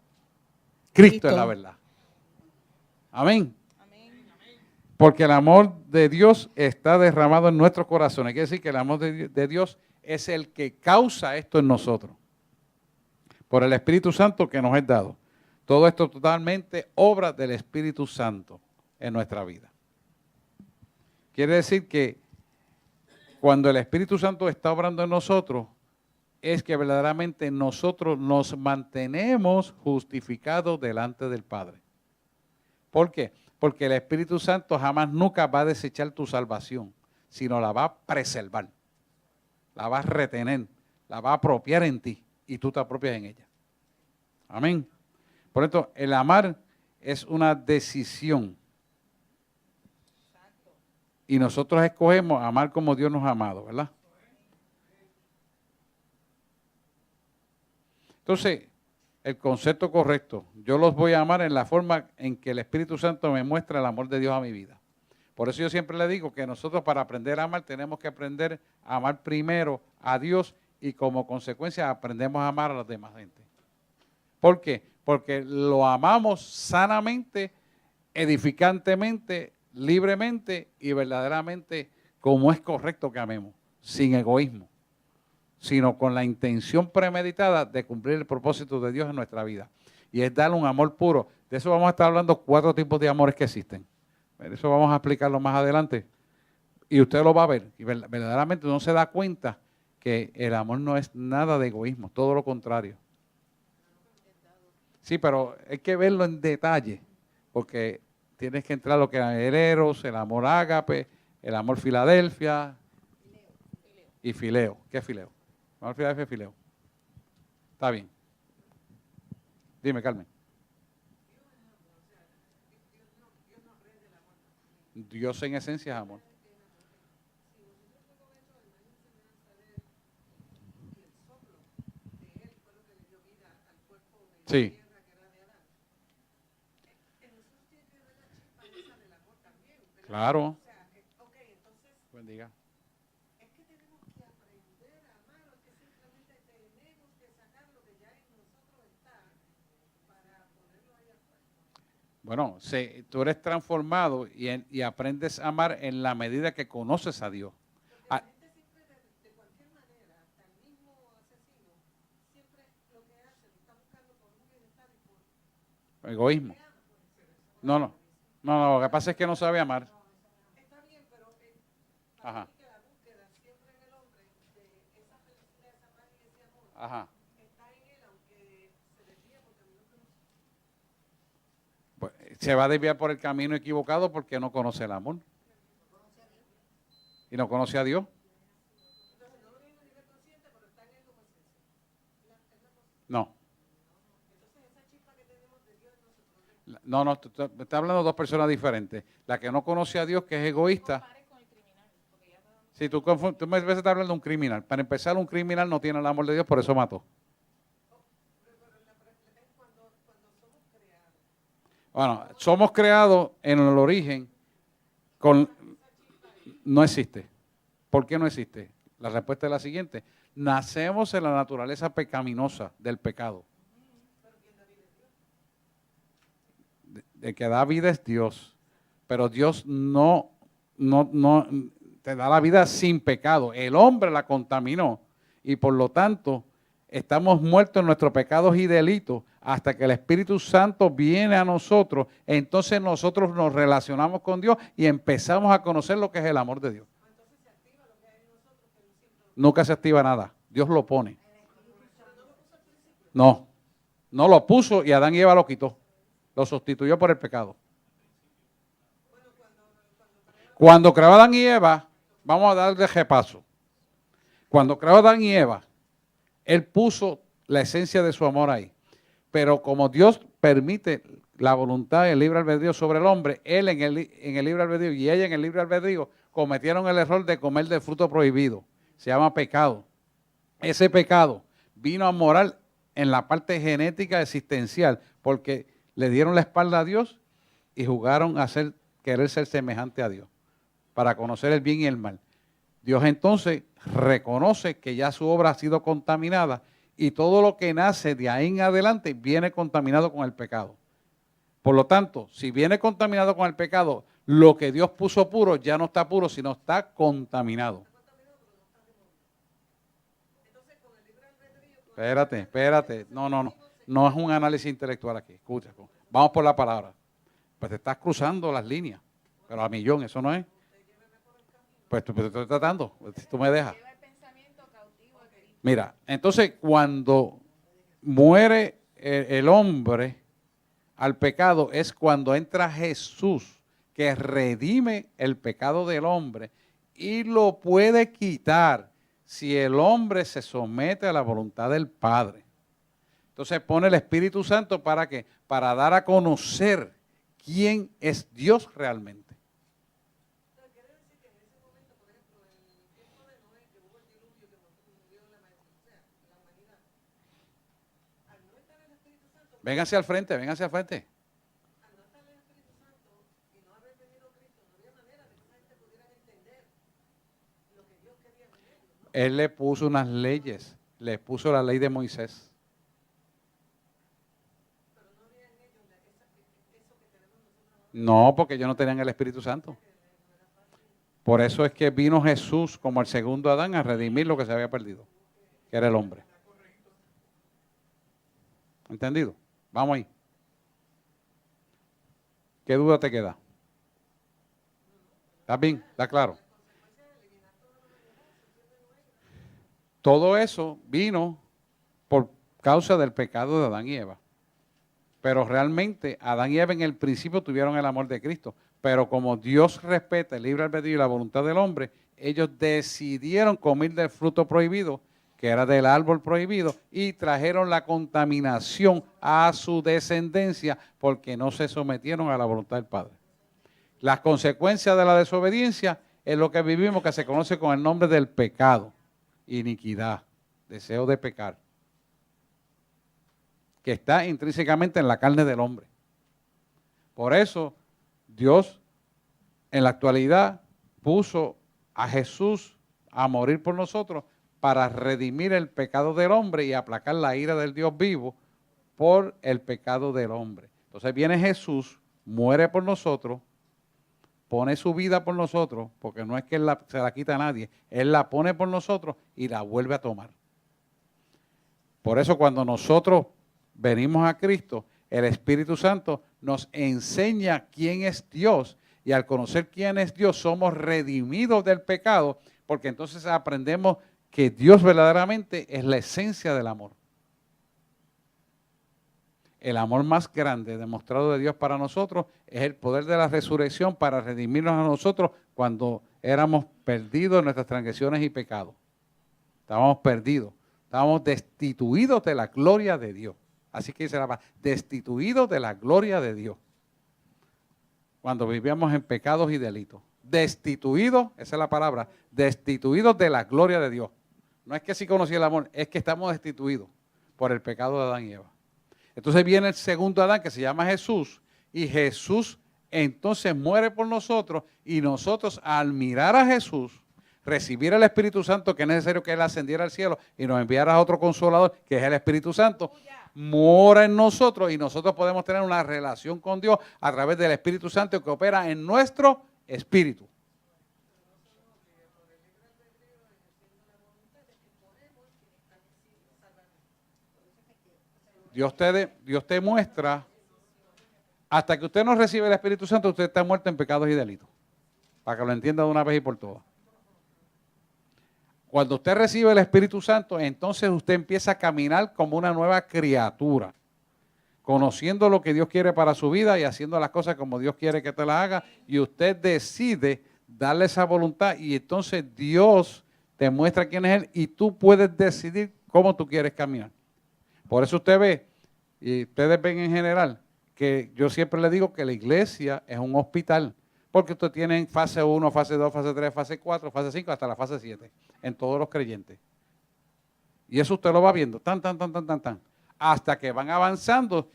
Cristo es la verdad. Amén. Porque el amor de Dios está derramado en nuestros corazones. Quiere decir que el amor de Dios es el que causa esto en nosotros. Por el Espíritu Santo que nos es dado. Todo esto totalmente obra del Espíritu Santo en nuestra vida. Quiere decir que cuando el Espíritu Santo está obrando en nosotros, es que verdaderamente nosotros nos mantenemos justificados delante del Padre. ¿Por qué? Porque el Espíritu Santo jamás nunca va a desechar tu salvación, sino la va a preservar, la va a retener, la va a apropiar en ti y tú te apropias en ella. Amén. Por esto, el amar es una decisión. Y nosotros escogemos amar como Dios nos ha amado, ¿verdad? Entonces, el concepto correcto, yo los voy a amar en la forma en que el Espíritu Santo me muestra el amor de Dios a mi vida. Por eso yo siempre le digo que nosotros para aprender a amar tenemos que aprender a amar primero a Dios y como consecuencia aprendemos a amar a las demás gente. ¿Por qué? Porque lo amamos sanamente, edificantemente, libremente y verdaderamente como es correcto que amemos, sin egoísmo, sino con la intención premeditada de cumplir el propósito de Dios en nuestra vida. Y es darle un amor puro. De eso vamos a estar hablando 4 tipos de amores que existen. Eso vamos a explicarlo más adelante. Y usted lo va a ver. Y verdaderamente uno se da cuenta que el amor no es nada de egoísmo, todo lo contrario. Sí, pero hay que verlo en detalle, porque tienes que entrar a lo que es el eros, el amor ágape, el amor Filadelfia y fileo. ¿Qué es fileo? Amor Filadelfia y fileo. Está bien. Dime, Carmen. Dios en esencia es amor. Sí. Claro. Bendiga. Es que tenemos que aprender a amar, o es que simplemente tenemos que sacar lo que ya en nosotros está para ponerlo ahí afuera. Bueno, tú eres transformado y aprendes a amar en la medida que conoces a Dios. La gente siempre, de cualquier manera, hasta el mismo asesino, siempre lo que hace, lo está buscando por un bienestar y por... Egoísmo. No, no. No, lo que pasa es que no sabe amar. Está bien, pero Ajá. que la búsqueda siempre en el hombre de esa felicidad, esa paz y ese amor Ajá. está en él, aunque se desvíe por caminos que no son. Pues, se va a desviar por el camino equivocado porque no conoce el amor. Y no conoce a Dios. No. No, no, está hablando de 2 personas diferentes. La que no conoce a Dios, que es egoísta. Si tú me ves estar hablando de un criminal. Para empezar, un criminal no tiene el amor de Dios, por eso mató. Bueno, somos creados en el origen con... No existe. ¿Por qué no existe? La respuesta es la siguiente. Nacemos en la naturaleza pecaminosa del pecado. El que da vida es Dios. Pero Dios no te da la vida sin pecado. El hombre la contaminó y por lo tanto estamos muertos en nuestros pecados y delitos hasta que el Espíritu Santo viene a nosotros. Entonces nosotros nos relacionamos con Dios y empezamos a conocer lo que es el amor de Dios. Nunca se activa nada. Dios lo pone. No, no lo puso y Adán y Eva lo quitó. Lo sustituyó por el pecado. Cuando creó a Adán y Eva, vamos a darle repaso. Cuando creó a Adán y Eva, Él puso la esencia de su amor ahí. Pero como Dios permite la voluntad y el libre albedrío sobre el hombre, Él en el libre albedrío y ella en el libre albedrío cometieron el error de comer del fruto prohibido. Se llama pecado. Ese pecado vino a morar en la parte genética existencial porque le dieron la espalda a Dios y jugaron a querer ser semejante a Dios para conocer el bien y el mal. Dios entonces reconoce que ya su obra ha sido contaminada y todo lo que nace de ahí en adelante viene contaminado con el pecado. Por lo tanto, si viene contaminado con el pecado, lo que Dios puso puro ya no está puro, sino está contaminado. Espérate. No es un análisis intelectual aquí. Escucha, vamos por la palabra. Pues te estás cruzando las líneas, pero a millón, eso no es. Pues te estoy tratando, si tú me dejas. Mira, entonces cuando muere el hombre al pecado es cuando entra Jesús, que redime el pecado del hombre y lo puede quitar si el hombre se somete a la voluntad del Padre. Entonces pone el Espíritu Santo ¿para qué? Para dar a conocer quién es Dios realmente. Quiere decir que en ese momento, por ejemplo, en el tiempo de Noé, que hubo el diluvio que murió la humanidad, al no estar el Espíritu Santo, Vénganse al frente. al no estar el Espíritu Santo y no haber venido Cristo, no había manera de Él le puso unas leyes, le puso la ley de Moisés. No, porque ellos no tenían el Espíritu Santo. Por eso es que vino Jesús como el segundo Adán a redimir lo que se había perdido, que era el hombre. ¿Entendido? Vamos ahí. ¿Qué duda te queda? ¿Está bien? ¿Está claro? Todo eso vino por causa del pecado de Adán y Eva. Pero realmente Adán y Eva en el principio tuvieron el amor de Cristo. Pero como Dios respeta el libre albedrío y la voluntad del hombre, ellos decidieron comer del fruto prohibido, que era del árbol prohibido, y trajeron la contaminación a su descendencia porque no se sometieron a la voluntad del Padre. Las consecuencias de la desobediencia es lo que vivimos, que se conoce con el nombre del pecado, iniquidad, deseo de pecar, que está intrínsecamente en la carne del hombre. Por eso Dios en la actualidad puso a Jesús a morir por nosotros para redimir el pecado del hombre y aplacar la ira del Dios vivo por el pecado del hombre. Entonces viene Jesús, muere por nosotros, pone su vida por nosotros, porque no es que Él se la quita a nadie, Él la pone por nosotros y la vuelve a tomar. Por eso cuando nosotros venimos a Cristo, el Espíritu Santo nos enseña quién es Dios, y al conocer quién es Dios somos redimidos del pecado, porque entonces aprendemos que Dios verdaderamente es la esencia del amor. El amor más grande demostrado de Dios para nosotros es el poder de la resurrección para redimirnos a nosotros cuando éramos perdidos en nuestras transgresiones y pecados. Estábamos perdidos, estábamos destituidos de la gloria de Dios. Así que dice la palabra, destituidos de la gloria de Dios. Cuando vivíamos en pecados y delitos. Destituidos, esa es la palabra, destituidos de la gloria de Dios. No es que sí conocí el amor, es que estamos destituidos por el pecado de Adán y Eva. Entonces viene el segundo Adán que se llama Jesús, y Jesús entonces muere por nosotros, y nosotros al mirar a Jesús, recibir el Espíritu Santo, que es necesario que Él ascendiera al cielo y nos enviara a otro consolador, que es el Espíritu Santo, mora en nosotros y nosotros podemos tener una relación con Dios a través del Espíritu Santo que opera en nuestro espíritu. Dios te muestra, hasta que usted no recibe el Espíritu Santo, usted está muerto en pecados y delitos. Para que lo entienda de una vez y por todas. Cuando usted recibe el Espíritu Santo, entonces usted empieza a caminar como una nueva criatura, conociendo lo que Dios quiere para su vida y haciendo las cosas como Dios quiere que te las haga, y usted decide darle esa voluntad, y entonces Dios te muestra quién es Él y tú puedes decidir cómo tú quieres caminar. Por eso usted ve, y ustedes ven en general, que yo siempre le digo que la iglesia es un hospital, porque ustedes tienen fase 1, fase 2, fase 3, fase 4, fase 5, hasta la fase 7, en todos los creyentes. Y eso usted lo va viendo, tan, hasta que van avanzando,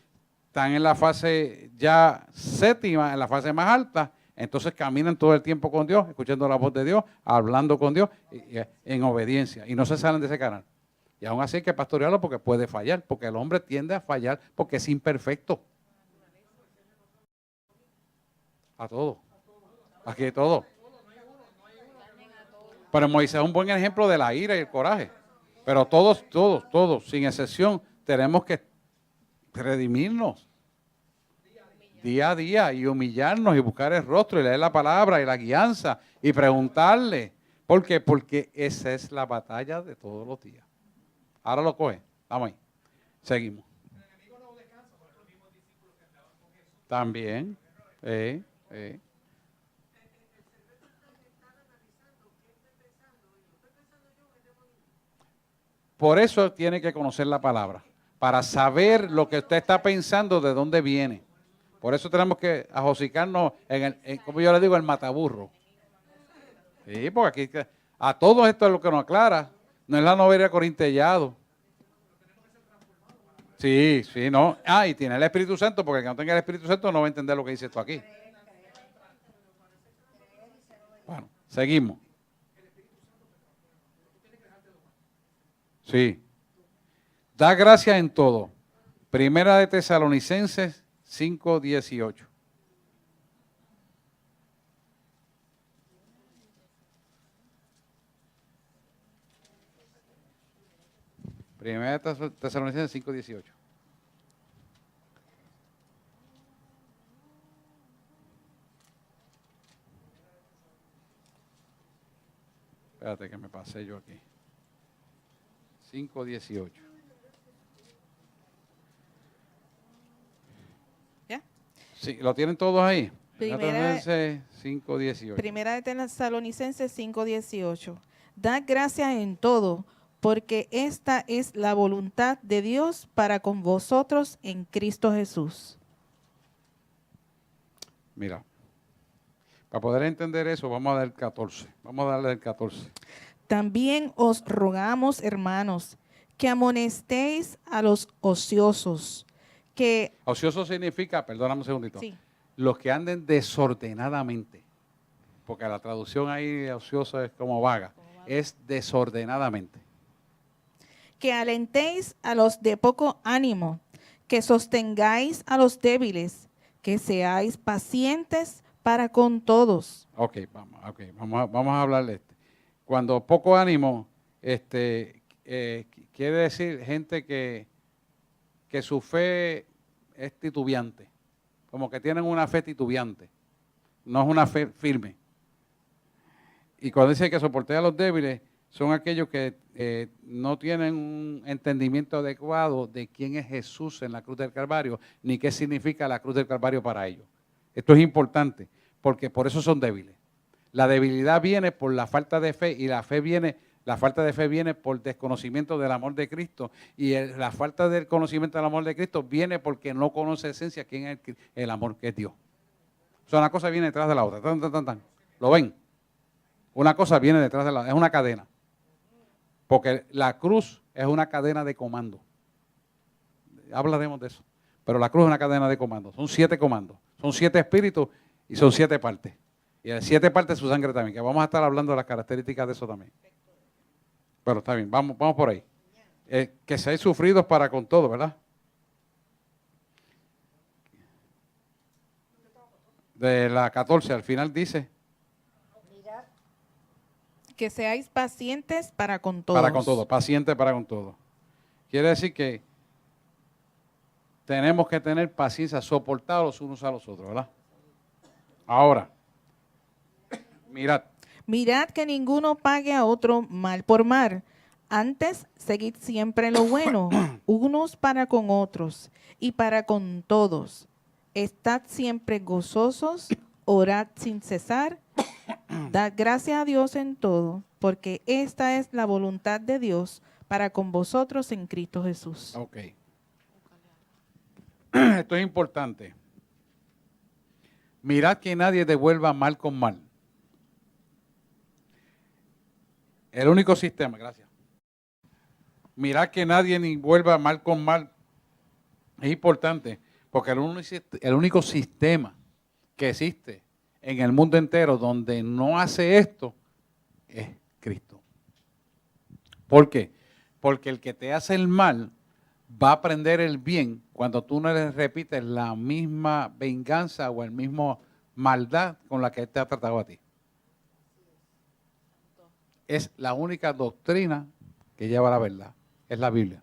están en la fase ya séptima, en la fase más alta, entonces caminan todo el tiempo con Dios, escuchando la voz de Dios, hablando con Dios, en obediencia, y no se salen de ese canal. Y aún así hay que pastorearlo porque puede fallar, porque el hombre tiende a fallar porque es imperfecto. A todo. Aquí todo. Pero Moisés es un buen ejemplo de la ira y el coraje. Pero todos, sin excepción, tenemos que redimirnos día a día y humillarnos y buscar el rostro y leer la palabra y la guianza y preguntarle. ¿Por qué? Porque esa es la batalla de todos los días. Ahora lo coge. Vamos ahí. Seguimos. También. Por eso tiene que conocer la palabra, para saber lo que usted está pensando, de dónde viene. Por eso tenemos que ajocicarnos como yo le digo, el mataburro. Sí, porque aquí a todo esto es lo que nos aclara. No es la novela corintellado. Sí, no. Y tiene el Espíritu Santo, porque el que no tenga el Espíritu Santo no va a entender lo que dice esto aquí. Bueno, seguimos. Sí. Da gracias en todo. Primera de Tesalonicenses 5:18. Primera de Tesalonicenses 5:18. Espérate que me pasé yo aquí. 5:18. ¿Ya? Sí, ¿lo tienen todos ahí? Primera- 5:18. Primera de Tesalonicenses 5:18. Dad gracias en todo, porque esta es la voluntad de Dios para con vosotros en Cristo Jesús. Mira, para poder entender eso, vamos a dar el 14. Vamos a darle el 14. También os rogamos, hermanos, que amonestéis a los ociosos, que Ocioso significa, perdóname un segundito, sí, los que anden desordenadamente. Porque la traducción ahí de ocioso es como vaga. Es desordenadamente. que alentéis a los de poco ánimo, que sostengáis a los débiles, que seáis pacientes para con todos. Vamos a hablar de este. Cuando poco ánimo, quiere decir gente que su fe es titubeante, como que tienen una fe titubeante, no es una fe firme. Y cuando dice que soporté a los débiles, son aquellos que no tienen un entendimiento adecuado de quién es Jesús en la cruz del Calvario, ni qué significa la cruz del Calvario para ellos. Esto es importante, porque por eso son débiles. La debilidad viene por la falta de fe y la falta de fe viene por desconocimiento del amor de Cristo y la falta del conocimiento del amor de Cristo viene porque no conoce esencia quién es el amor que es Dios. O sea, una cosa viene detrás de la otra. ¿Lo ven? Una cosa viene detrás de la otra. Es una cadena. Porque la cruz es una cadena de comando. Hablaremos de eso. Pero la cruz es una cadena de comandos. Son 7 comandos. Son 7 espíritus y son 7 partes. Y de 7 partes su sangre también. Que vamos a estar hablando de las características de eso también. Pero está bien, vamos por ahí. Que seáis sufridos para con todo, ¿verdad? De la 14 al final dice. Mirad, Que seáis pacientes para con todos. Para con todo, paciente para con todo. Quiere decir que tenemos que tener paciencia, soportar los unos a los otros, ¿verdad? Ahora, mirad, Mirad que ninguno pague a otro mal por mal. Antes, seguid siempre lo bueno, unos para con otros y para con todos. Estad siempre gozosos, orad sin cesar, dad gracias a Dios en todo, porque esta es la voluntad de Dios para con vosotros en Cristo Jesús. ok. Esto es importante. Mirad que nadie devuelva mal con mal. El único sistema, gracias. Mirad que nadie ni vuelva mal con mal. Es importante, porque el único sistema que existe en el mundo entero donde no hace esto es Cristo. ¿Por qué? Porque el que te hace el mal va a aprender el bien cuando tú no le repites la misma venganza o el mismo maldad con la que él te ha tratado a ti. Es la única doctrina que lleva la verdad, es la Biblia.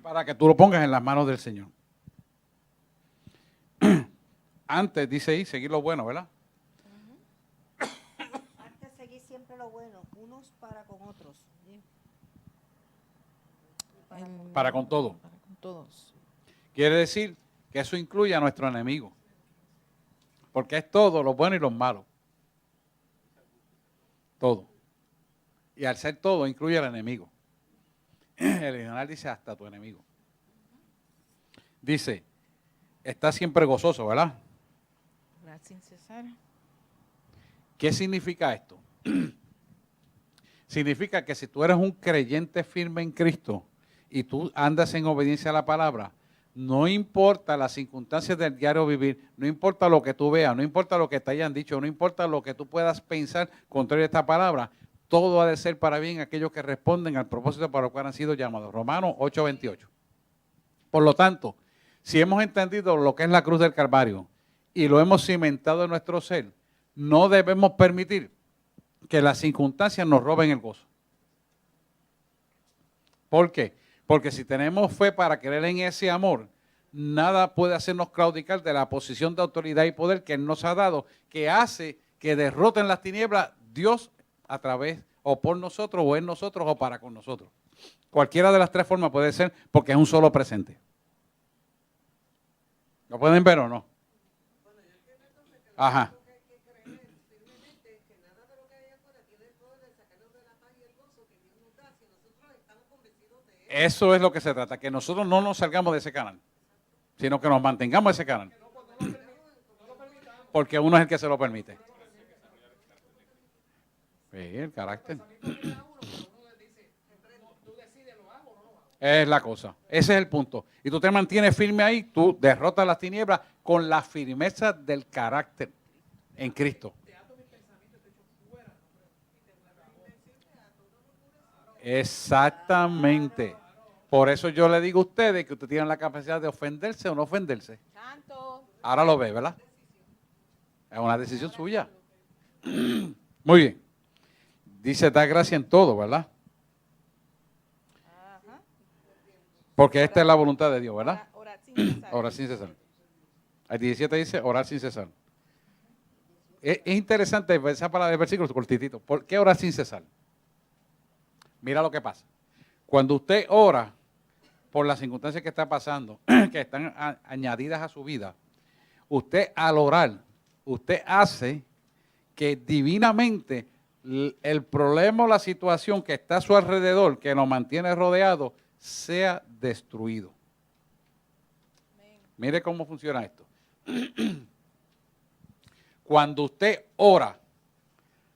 Para que tú lo pongas en las manos del Señor. Antes, dice ahí, seguir lo bueno, ¿verdad? antes seguid siempre lo bueno, unos para con otros. ¿sí? Para con todo. Para con todos. Quiere decir que eso incluye a nuestro enemigo. Porque es todo, lo bueno y lo malo. Todo. Y al ser todo, incluye al enemigo. El original dice hasta tu enemigo. Dice, está siempre gozoso, ¿verdad? Orad sin cesar. ¿Qué significa esto? Significa que si tú eres un creyente firme en Cristo y tú andas en obediencia a la palabra, no importa las circunstancias del diario vivir, no importa lo que tú veas, no importa lo que te hayan dicho, no importa lo que tú puedas pensar contrario a esta palabra, todo ha de ser para bien aquellos que responden al propósito para el cual han sido llamados. Romanos 8:28. Por lo tanto, si hemos entendido lo que es la cruz del Calvario y lo hemos cimentado en nuestro ser, no debemos permitir que las circunstancias nos roben el gozo. ¿Por qué? Porque si tenemos fe para creer en ese amor, nada puede hacernos claudicar de la posición de autoridad y poder que Él nos ha dado, que hace que derroten las tinieblas Dios a través o por nosotros o en nosotros o para con nosotros. Cualquiera de las tres formas puede ser porque es un solo presente. ¿Lo pueden ver o no? Ajá. Eso es lo que se trata, que nosotros no nos salgamos de ese canal, sino que nos mantengamos en ese canal. Porque uno es el que se lo permite. Sí, el carácter. Es la cosa. Ese es el punto. Y tú te mantienes firme ahí, tú derrotas las tinieblas con la firmeza del carácter en Cristo. Exactamente. Por eso yo le digo a ustedes que ustedes tienen la capacidad de ofenderse o no ofenderse. Ahora lo ve, ¿verdad? Es una decisión suya. Muy bien. Dice, da gracia en todo, ¿verdad? Porque esta es la voluntad de Dios, ¿verdad? Orar sin cesar. Orar sin cesar. El 17 dice, orar sin cesar. Es interesante esa palabra del versículo cortitito. ¿Por qué orar sin cesar? Mira lo que pasa. Cuando usted ora por las circunstancias que está pasando, que están añadidas a su vida, usted al orar, usted hace que divinamente el problema o la situación que está a su alrededor, que nos mantiene rodeados, sea destruido. Mire cómo funciona esto. Cuando usted ora,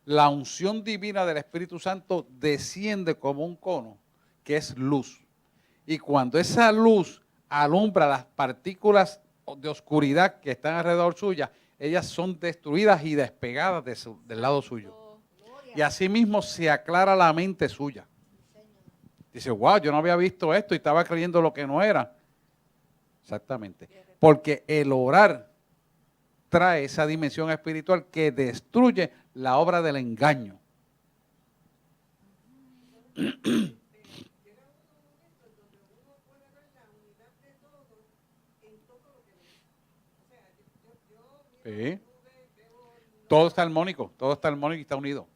la unción divina del Espíritu Santo desciende como un cono, que es luz. Y cuando esa luz alumbra las partículas de oscuridad que están alrededor suya, ellas son destruidas y despegadas del lado suyo. Y así mismo se aclara la mente suya. Dice, wow, yo no había visto esto y estaba creyendo lo que no era. Exactamente. Porque el orar trae esa dimensión espiritual que destruye la obra del engaño. Sí. Todo está armónico y está unido.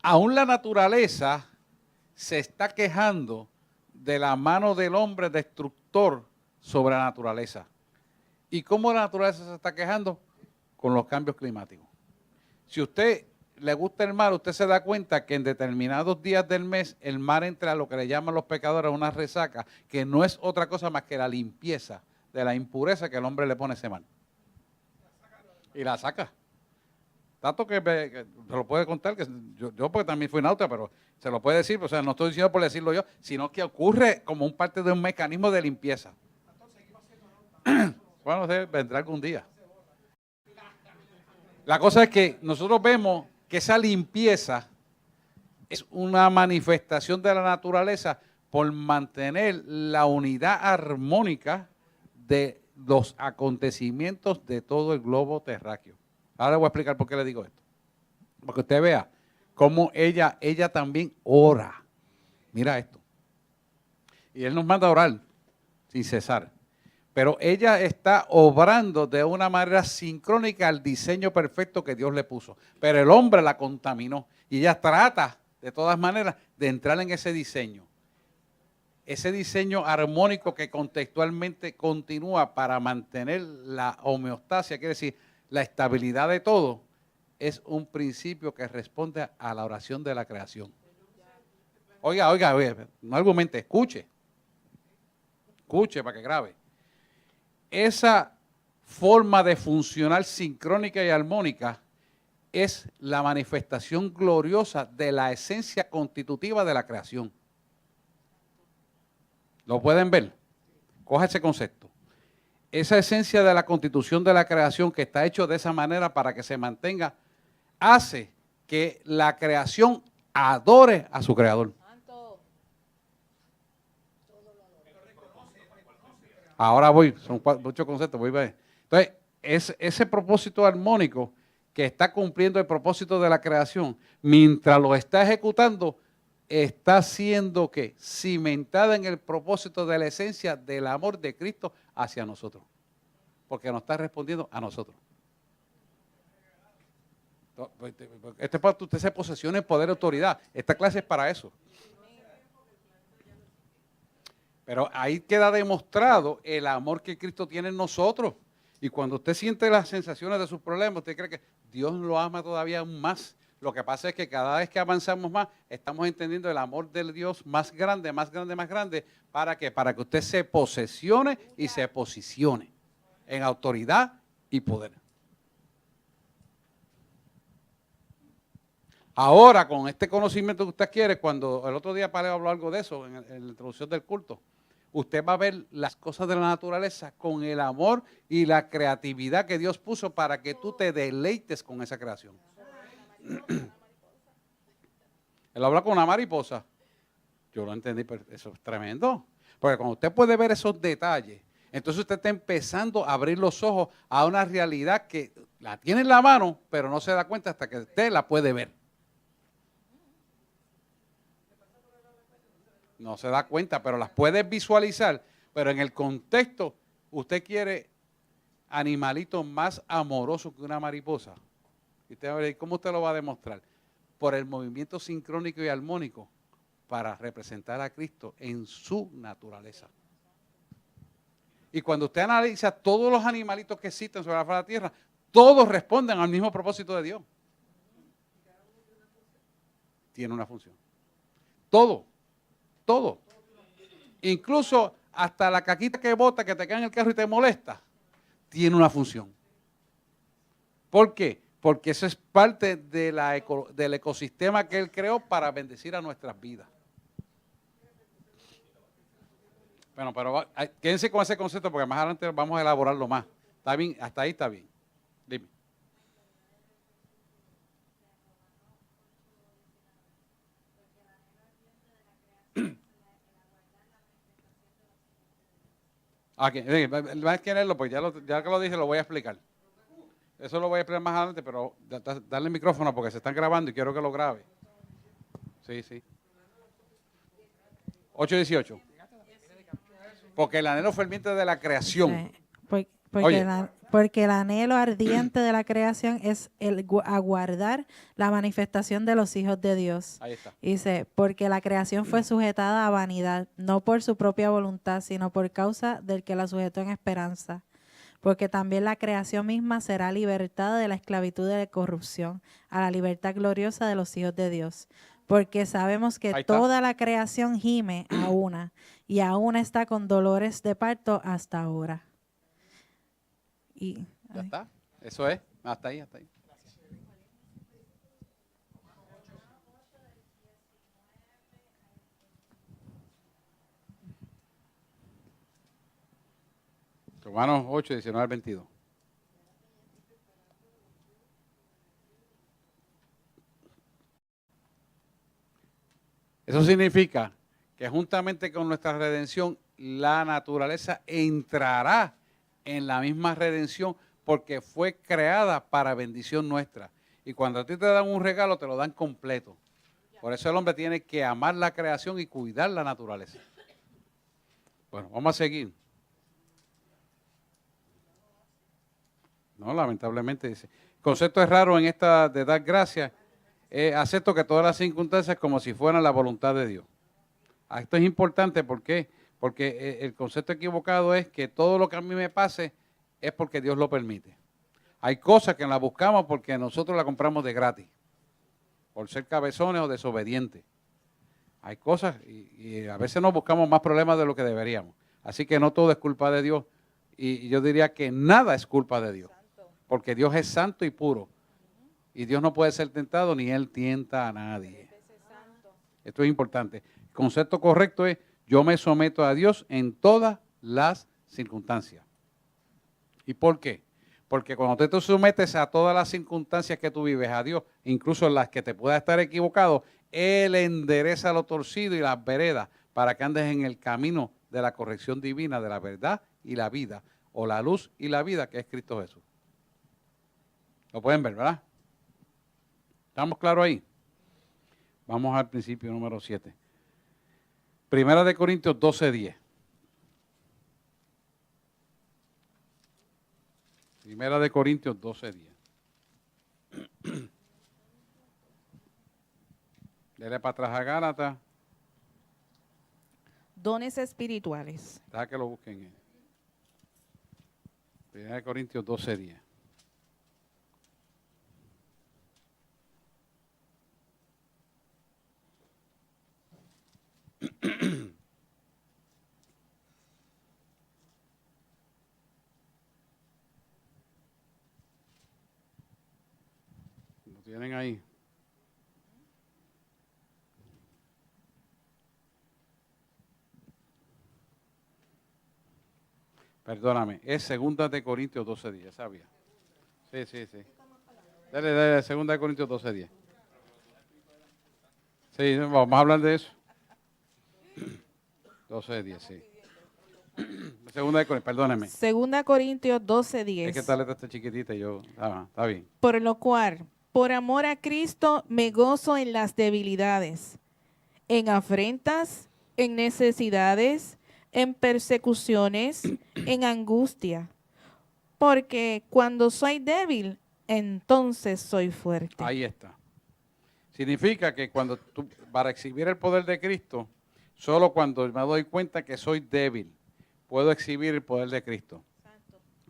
Aún la naturaleza se está quejando de la mano del hombre destructor sobre la naturaleza. ¿Y cómo la naturaleza se está quejando? Con los cambios climáticos. Si usted le gusta el mar, usted se da cuenta que en determinados días del mes el mar entra a lo que le llaman los pecadores una resaca, que no es otra cosa más que la limpieza de la impureza que el hombre le pone a ese mar. Y la saca. Tanto que se lo puede contar, que yo porque también fui nauta, pero se lo puede decir, o sea, no estoy diciendo por decirlo yo, sino que ocurre como un parte de un mecanismo de limpieza. Bueno, vendrá algún día. La cosa es que nosotros vemos que esa limpieza es una manifestación de la naturaleza por mantener la unidad armónica de los acontecimientos de todo el globo terráqueo. Ahora le voy a explicar por qué le digo esto. Porque usted vea cómo ella también ora. Mira esto. Y Él nos manda a orar sin cesar. Pero ella está obrando de una manera sincrónica al diseño perfecto que Dios le puso. Pero el hombre la contaminó. Y ella trata, de todas maneras, de entrar en ese diseño. Ese diseño armónico que contextualmente continúa para mantener la homeostasia, quiere decir, la estabilidad de todo, es un principio que responde a la oración de la creación. Oiga, no argumente, escuche. Escuche para que grabe. Esa forma de funcionar sincrónica y armónica es la manifestación gloriosa de la esencia constitutiva de la creación. ¿Lo pueden ver? Coja ese concepto. Esa esencia de la constitución de la creación que está hecho de esa manera para que se mantenga, hace que la creación adore a su creador. Ahora voy, son muchos conceptos, voy a ver. Entonces, ese propósito armónico que está cumpliendo el propósito de la creación, mientras lo está ejecutando, está siendo que cimentada en el propósito de la esencia del amor de Cristo hacia nosotros, porque nos está respondiendo a nosotros. Este es para que usted se posesione poder y autoridad. Esta clase es para eso. Pero ahí queda demostrado el amor que Cristo tiene en nosotros. Y cuando usted siente las sensaciones de sus problemas, usted cree que Dios lo ama todavía más. Lo que pasa es que cada vez que avanzamos más, estamos entendiendo el amor del Dios más grande, más grande, más grande. ¿Para qué? Para que usted se posesione y se posicione en autoridad y poder. Ahora, con este conocimiento que usted quiere, cuando el otro día Paleo habló algo de eso en la introducción del culto, usted va a ver las cosas de la naturaleza con el amor y la creatividad que Dios puso para que tú te deleites con esa creación. Él habla con una mariposa. Yo lo entendí, pero eso es tremendo. Porque cuando usted puede ver esos detalles, entonces usted está empezando a abrir los ojos a una realidad que la tiene en la mano, pero no se da cuenta hasta que usted la puede ver. No se da cuenta, pero las puede visualizar. Pero en el contexto, usted quiere animalitos más amorosos que una mariposa. Y usted va a ver, ¿cómo usted lo va a demostrar? Por el movimiento sincrónico y armónico para representar a Cristo en su naturaleza. Y cuando usted analiza todos los animalitos que existen sobre la faz de la tierra, todos responden al mismo propósito de Dios. Tiene una función. Todo. Todo. Incluso hasta la caquita que bota, que te cae en el carro y te molesta, tiene una función. ¿Por qué? Porque eso es parte de del ecosistema que Él creó para bendecir a nuestras vidas. Bueno, pero quédense con ese concepto porque más adelante vamos a elaborarlo más. ¿Está bien? Hasta ahí está bien. Dime. Aquí, va a quererlo, pues ya que lo dije, lo voy a explicar. Eso lo voy a explicar más adelante, pero darle el micrófono porque se están grabando y quiero que lo grabe. Sí, sí. 8:18. Porque el anhelo ferviente de la creación. Porque el anhelo ardiente de la creación es el aguardar la manifestación de los hijos de Dios. Ahí está. Dice, porque la creación fue sujetada a vanidad, no por su propia voluntad, sino por causa del que la sujetó en esperanza. Porque también la creación misma será libertada de la esclavitud de la corrupción a la libertad gloriosa de los hijos de Dios. Porque sabemos que toda la creación gime a una y aún está con dolores de parto hasta ahora. Y, ya está. Eso es. Hasta ahí, hasta ahí. Romanos 8:19-22. Eso significa que juntamente con nuestra redención, la naturaleza entrará en la misma redención porque fue creada para bendición nuestra. Y cuando a ti te dan un regalo, te lo dan completo. Por eso el hombre tiene que amar la creación y cuidar la naturaleza. Bueno, vamos a seguir. No, lamentablemente dice. El concepto es raro en esta de dar gracias. Acepto que todas las circunstancias como si fueran la voluntad de Dios. Esto es importante, ¿por qué? Porque el concepto equivocado es que todo lo que a mí me pase es porque Dios lo permite. Hay cosas que las buscamos porque nosotros las compramos de gratis, por ser cabezones o desobedientes. Hay cosas y a veces nos buscamos más problemas de lo que deberíamos. Así que no todo es culpa de Dios y yo diría que nada es culpa de Dios, porque Dios es santo y puro. Y Dios no puede ser tentado ni Él tienta a nadie. Esto es importante. El concepto correcto es, yo me someto a Dios en todas las circunstancias. ¿Y por qué? Porque cuando te sometes a todas las circunstancias que tú vives a Dios, incluso las que te puedas estar equivocado, Él endereza lo torcido y las veredas para que andes en el camino de la corrección divina, de la verdad y la vida, o la luz y la vida, que es Cristo Jesús. Lo pueden ver, ¿verdad? ¿Estamos claros ahí? Vamos al principio número 7. Primera de Corintios 12:10. Primera de Corintios 12:10. Dele para atrás a Gálatas. Dones espirituales. Deja que lo busquen. Primera de Corintios 12:10. Lo tienen ahí. Perdóname, es segunda de Corintios 12:10, ¿sabía? Sí. Dale, segunda de Corintios 12:10. Sí, vamos a hablar de eso. 12:10, sí. Segunda de Corintios, perdóneme. Segunda Corintios Es 12:10. que esta letra está chiquitita y yo, está bien. Por lo cual, por amor a Cristo, me gozo en las debilidades, en afrentas, en necesidades, en persecuciones, en angustia. Porque cuando soy débil, entonces soy fuerte. Ahí está. Significa que cuando tú, para exhibir el poder de Cristo, solo cuando me doy cuenta que soy débil, puedo exhibir el poder de Cristo.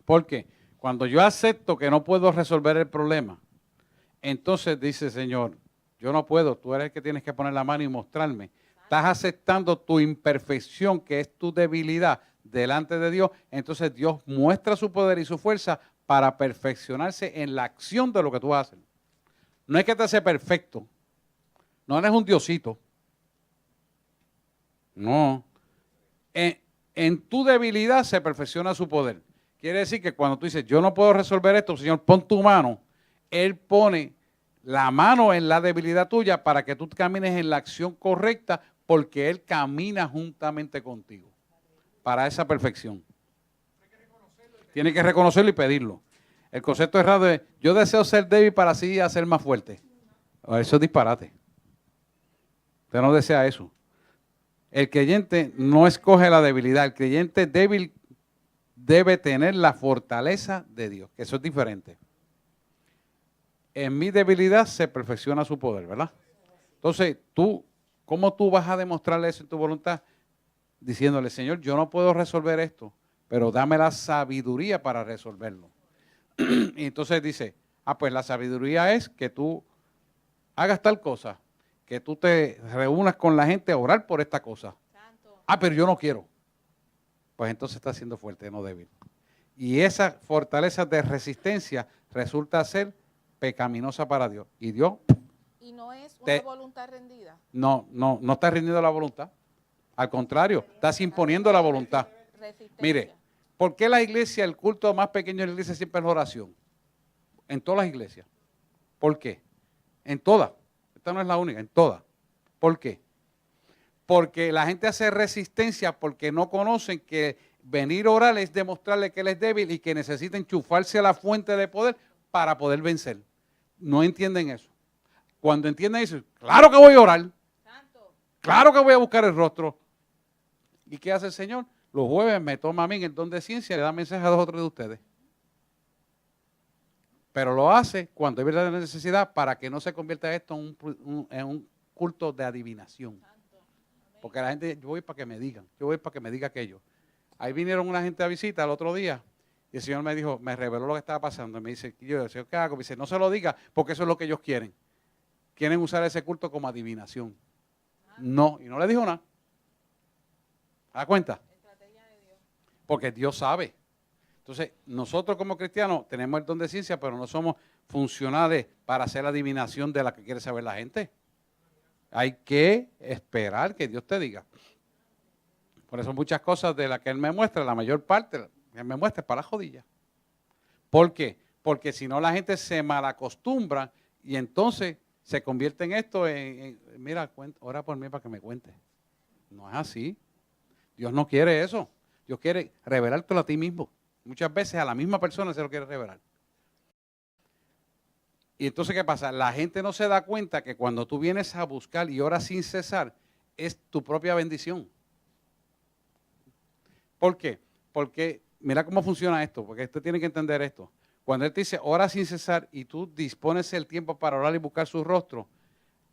¿Por qué? Cuando yo acepto que no puedo resolver el problema, entonces dice, Señor, yo no puedo, tú eres el que tienes que poner la mano y mostrarme. Estás aceptando tu imperfección, que es tu debilidad, delante de Dios. Entonces Dios muestra su poder y su fuerza para perfeccionarse en la acción de lo que tú haces. No es que te hace perfecto. No eres un diosito. No. En tu debilidad se perfecciona su poder. Quiere decir que cuando tú dices, yo no puedo resolver esto, Señor, pon tu mano. Él pone la mano en la debilidad tuya para que tú camines en la acción correcta, porque Él camina juntamente contigo para esa perfección. Tiene que reconocerlo y pedirlo. El concepto errado es, yo deseo ser débil para así hacer más fuerte. Eso es disparate. Usted no desea eso. El creyente no escoge la debilidad. El creyente débil debe tener la fortaleza de Dios, que eso es diferente. En mi debilidad se perfecciona su poder, ¿verdad? Entonces, ¿cómo tú vas a demostrarle eso en tu voluntad? Diciéndole, Señor, yo no puedo resolver esto, pero dame la sabiduría para resolverlo. Y entonces dice, pues la sabiduría es que tú hagas tal cosa, que tú te reúnas con la gente a orar por esta cosa. Pero yo no quiero. Pues entonces está siendo fuerte, no débil. Y esa fortaleza de resistencia resulta ser pecaminosa para Dios. Y Dios Y no es una voluntad rendida. no está rindiendo la voluntad. Al contrario, estás imponiendo la voluntad. Mire, ¿por qué la iglesia, el culto más pequeño de la iglesia siempre es la oración? En todas las iglesias. ¿Por qué? En todas. Esta no es la única, en todas. ¿Por qué? Porque la gente hace resistencia porque no conocen que venir a orar es demostrarle que él es débil y que necesita enchufarse a la fuente de poder para poder vencer. No entienden eso. Cuando entienden eso, claro que voy a orar. Claro que voy a buscar el rostro. ¿Y qué hace el Señor? Los jueves me toma a mí en el don de ciencia y le da mensaje a 2 o 3 de ustedes. Pero lo hace cuando hay verdadera necesidad para que no se convierta esto en un culto de adivinación. Porque la gente, yo voy para que me digan, yo voy para que me diga aquello. Ahí vinieron una gente a visita el otro día y el Señor me dijo, me reveló lo que estaba pasando. Y me dice, yo, Señor, ¿qué hago? Me dice, no se lo diga porque eso es lo que ellos quieren. Quieren usar ese culto como adivinación. No, y no le dijo nada. ¿Se da cuenta? Porque Dios sabe. Entonces, nosotros como cristianos tenemos el don de ciencia, pero no somos funcionales para hacer la adivinación de la que quiere saber la gente. Hay que esperar que Dios te diga. Por eso muchas cosas de las que Él me muestra, la mayor parte que Él me muestra es para jodilla. ¿Por qué? Porque si no la gente se malacostumbra y entonces se convierte en esto, mira, ora por mí para que me cuente. No es así. Dios no quiere eso. Dios quiere revelártelo a ti mismo. Muchas veces a la misma persona se lo quiere revelar. Y entonces, ¿qué pasa? La gente no se da cuenta que cuando tú vienes a buscar y oras sin cesar, es tu propia bendición. ¿Por qué? Porque, mira cómo funciona esto, porque usted tiene que entender esto. Cuando Él te dice, ora sin cesar, y tú dispones el tiempo para orar y buscar su rostro,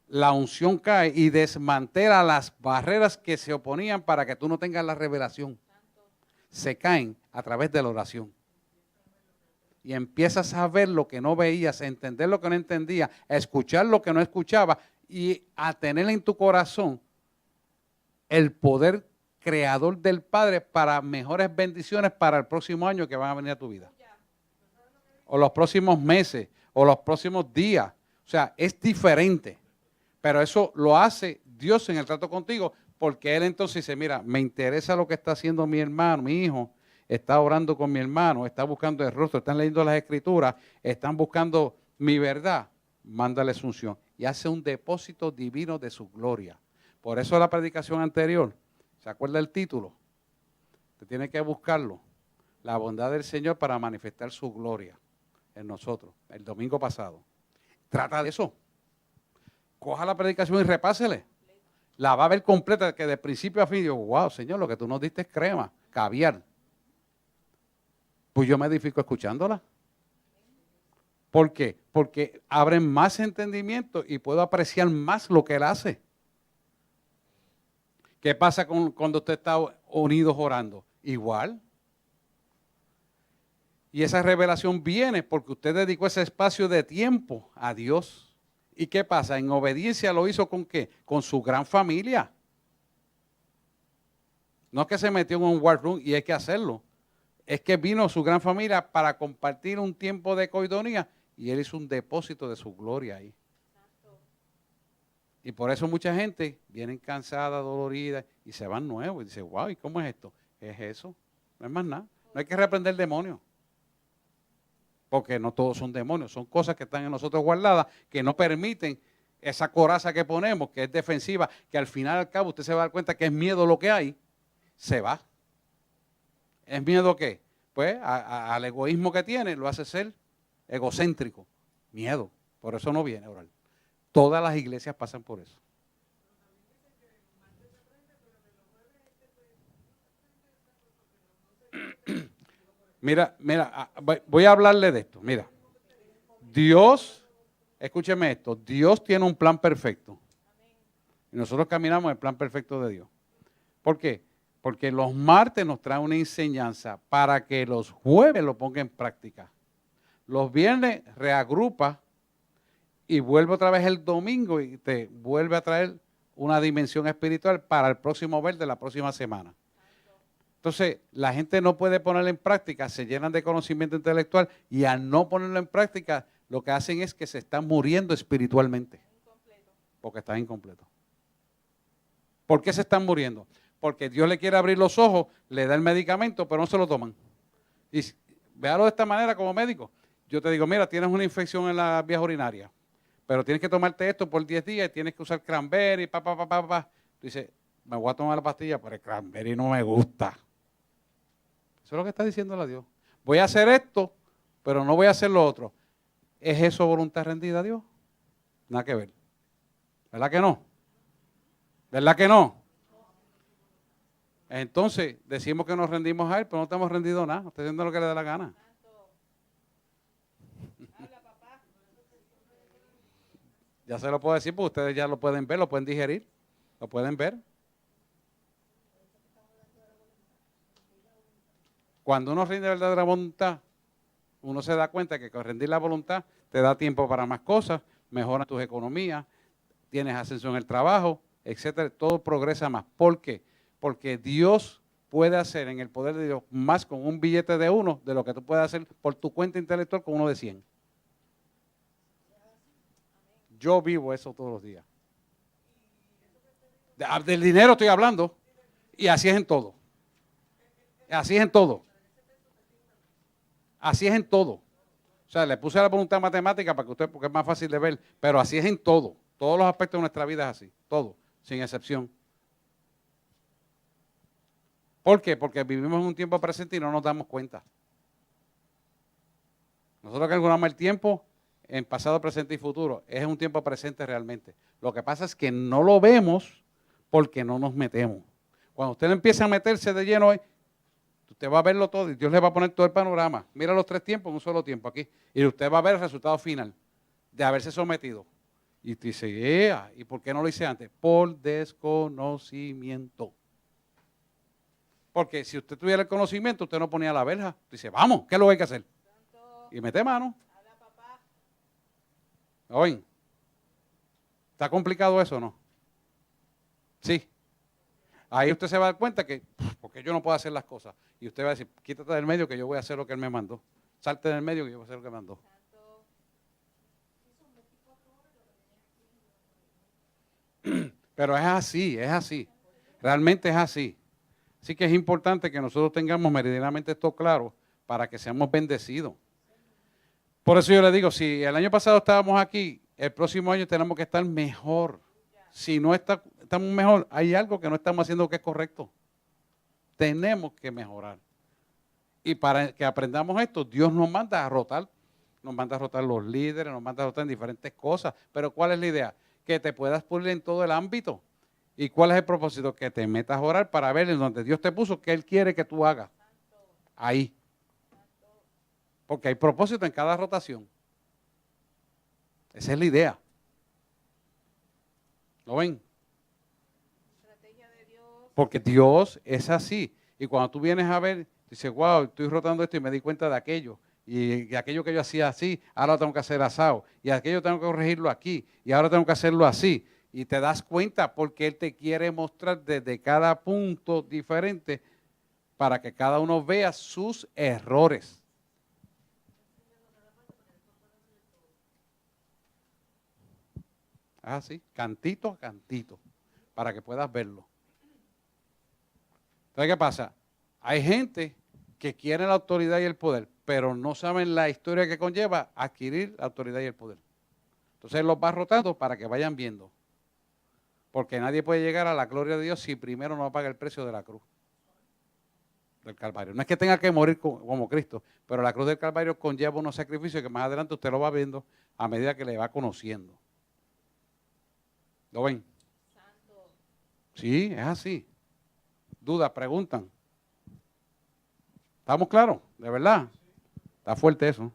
la unción cae y desmantela las barreras que se oponían para que tú no tengas la revelación. Se caen a través de la oración. Y empiezas a ver lo que no veías, a entender lo que no entendías, a escuchar lo que no escuchaba y a tener en tu corazón el poder creador del Padre para mejores bendiciones para el próximo año que van a venir a tu vida. O los próximos meses, o los próximos días. O sea, es diferente. Pero eso lo hace Dios en el trato contigo, porque Él entonces dice, mira, me interesa lo que está haciendo mi hermano, mi hijo, está orando con mi hermano, está buscando el rostro, están leyendo las escrituras, están buscando mi verdad, mándale su unción. Y hace un depósito divino de su gloria. Por eso la predicación anterior, ¿se acuerda el título? Usted tiene que buscarlo. La bondad del Señor para manifestar su gloria en nosotros, el domingo pasado. Trata de eso. Coja la predicación y repásele. La va a ver completa, que de principio a fin, digo, wow, Señor, lo que tú nos diste es crema, caviar. Pues yo me edifico escuchándola. ¿Por qué? Porque abre más entendimiento y puedo apreciar más lo que Él hace. ¿Qué pasa cuando usted está unidos orando? Igual. Y esa revelación viene porque usted dedicó ese espacio de tiempo a Dios. ¿Y qué pasa? En obediencia lo hizo ¿con qué? Con su gran familia. No es que se metió en un war room y hay que hacerlo. Es que vino su gran familia para compartir un tiempo de coidonía y Él hizo un depósito de su gloria ahí. Y por eso mucha gente viene cansada, dolorida y se van nuevos y dice, wow, ¿y cómo es esto? Es eso, no es más nada. No hay que reprender demonios. Porque no todos son demonios, son cosas que están en nosotros guardadas que no permiten esa coraza que ponemos, que es defensiva, que al final al cabo usted se va a dar cuenta que es miedo lo que hay, se va. ¿Es miedo qué? Pues al egoísmo que tiene, lo hace ser egocéntrico. Miedo, por eso no viene a orar. Todas las iglesias pasan por eso. Mira, voy a hablarle de esto. Mira, Dios, escúcheme esto, Dios tiene un plan perfecto. Y nosotros caminamos el plan perfecto de Dios. ¿Por qué? Porque los martes nos trae una enseñanza para que los jueves lo ponga en práctica. Los viernes reagrupa y vuelve otra vez el domingo y te vuelve a traer una dimensión espiritual para el próximo ver de la próxima semana. Entonces, la gente no puede ponerlo en práctica, se llenan de conocimiento intelectual y al no ponerlo en práctica, lo que hacen es que se están muriendo espiritualmente. Porque están incompletos. ¿Por qué se están muriendo? Porque Dios le quiere abrir los ojos, le da el medicamento, pero no se lo toman. Y véalo de esta manera como médico. Yo te digo, mira, tienes una infección en la vía urinaria, pero tienes que tomarte esto por 10 días, tienes que usar cranberry, Tú dices, me voy a tomar la pastilla, pero el cranberry no me gusta. Eso es lo que está diciéndole a Dios. Voy a hacer esto, pero no voy a hacer lo otro. ¿Es eso voluntad rendida a Dios? Nada que ver. ¿Verdad que no? ¿Verdad que no? Entonces, decimos que nos rendimos a Él, pero no estamos rendidos nada. Está haciendo lo que le da la gana. Ya se lo puedo decir, porque ustedes ya lo pueden ver, lo pueden digerir, lo pueden ver. Cuando uno rinde verdadera voluntad, uno se da cuenta que con rendir la voluntad te da tiempo para más cosas, mejora tus economías, tienes ascenso en el trabajo, etcétera, todo progresa más. ¿Por qué? Porque Dios puede hacer en el poder de Dios más con un billete de 1 de lo que tú puedes hacer por tu cuenta intelectual con uno de 100. Yo vivo eso todos los días. Del dinero estoy hablando. Y así es en todo. Así es en todo. Así es en todo. O sea, le puse la voluntad matemática para que usted, porque es más fácil de ver, pero así es en todo. Todos los aspectos de nuestra vida es así. Todo, sin excepción. ¿Por qué? Porque vivimos en un tiempo presente y no nos damos cuenta. Nosotros calculamos el tiempo en pasado, presente y futuro. Es un tiempo presente realmente. Lo que pasa es que no lo vemos porque no nos metemos. Cuando usted empieza a meterse de lleno hoy, usted va a verlo todo y Dios le va a poner todo el panorama. Mira los 3 tiempos en un solo tiempo aquí. Y usted va a ver el resultado final de haberse sometido. Y tú dices, yeah. ¿Y por qué no lo hice antes? Por desconocimiento. Porque si usted tuviera el conocimiento, usted no ponía la verja. Dice, vamos, ¿qué es lo que hay que hacer? Y mete mano. ¿Oyen? ¿Está complicado eso o no? Sí. Ahí usted se va a dar cuenta que, porque yo no puedo hacer las cosas. Y usted va a decir, quítate del medio que yo voy a hacer lo que él me mandó. Salte del medio que yo voy a hacer lo que me mandó. Pero es así, es así. Realmente es así. Así que es importante que nosotros tengamos meridianamente esto claro para que seamos bendecidos. Por eso yo le digo, si el año pasado estábamos aquí, el próximo año tenemos que estar mejor. Si no estamos mejor, hay algo que no estamos haciendo que es correcto. Tenemos que mejorar. Y para que aprendamos esto, Dios nos manda a rotar. Nos manda a rotar los líderes, nos manda a rotar en diferentes cosas. Pero ¿cuál es la idea? Que te puedas pulir en todo el ámbito. ¿Y cuál es el propósito? Que te metas a orar para ver en donde Dios te puso qué Él quiere que tú hagas. Ahí. Porque hay propósito en cada rotación. Esa es la idea. ¿Lo ven? Porque Dios es así. Y cuando tú vienes a ver, dices, wow, estoy rotando esto y me di cuenta de aquello. Y aquello que yo hacía así, ahora lo tengo que hacer asado. Y aquello tengo que corregirlo aquí. Y ahora tengo que hacerlo así. Y te das cuenta porque Él te quiere mostrar desde cada punto diferente para que cada uno vea sus errores. Así, cantito a cantito, para que puedas verlo. Entonces, ¿qué pasa? Hay gente que quiere la autoridad y el poder, pero no saben la historia que conlleva adquirir la autoridad y el poder. Entonces los va rotando para que vayan viendo. Porque nadie puede llegar a la gloria de Dios si primero no paga el precio de la cruz del Calvario. No es que tenga que morir como Cristo, pero la cruz del Calvario conlleva unos sacrificios que más adelante usted lo va viendo a medida que le va conociendo. ¿Lo ven? Sí, es así. Dudas, preguntan. ¿Estamos claros? ¿De verdad? Está fuerte eso.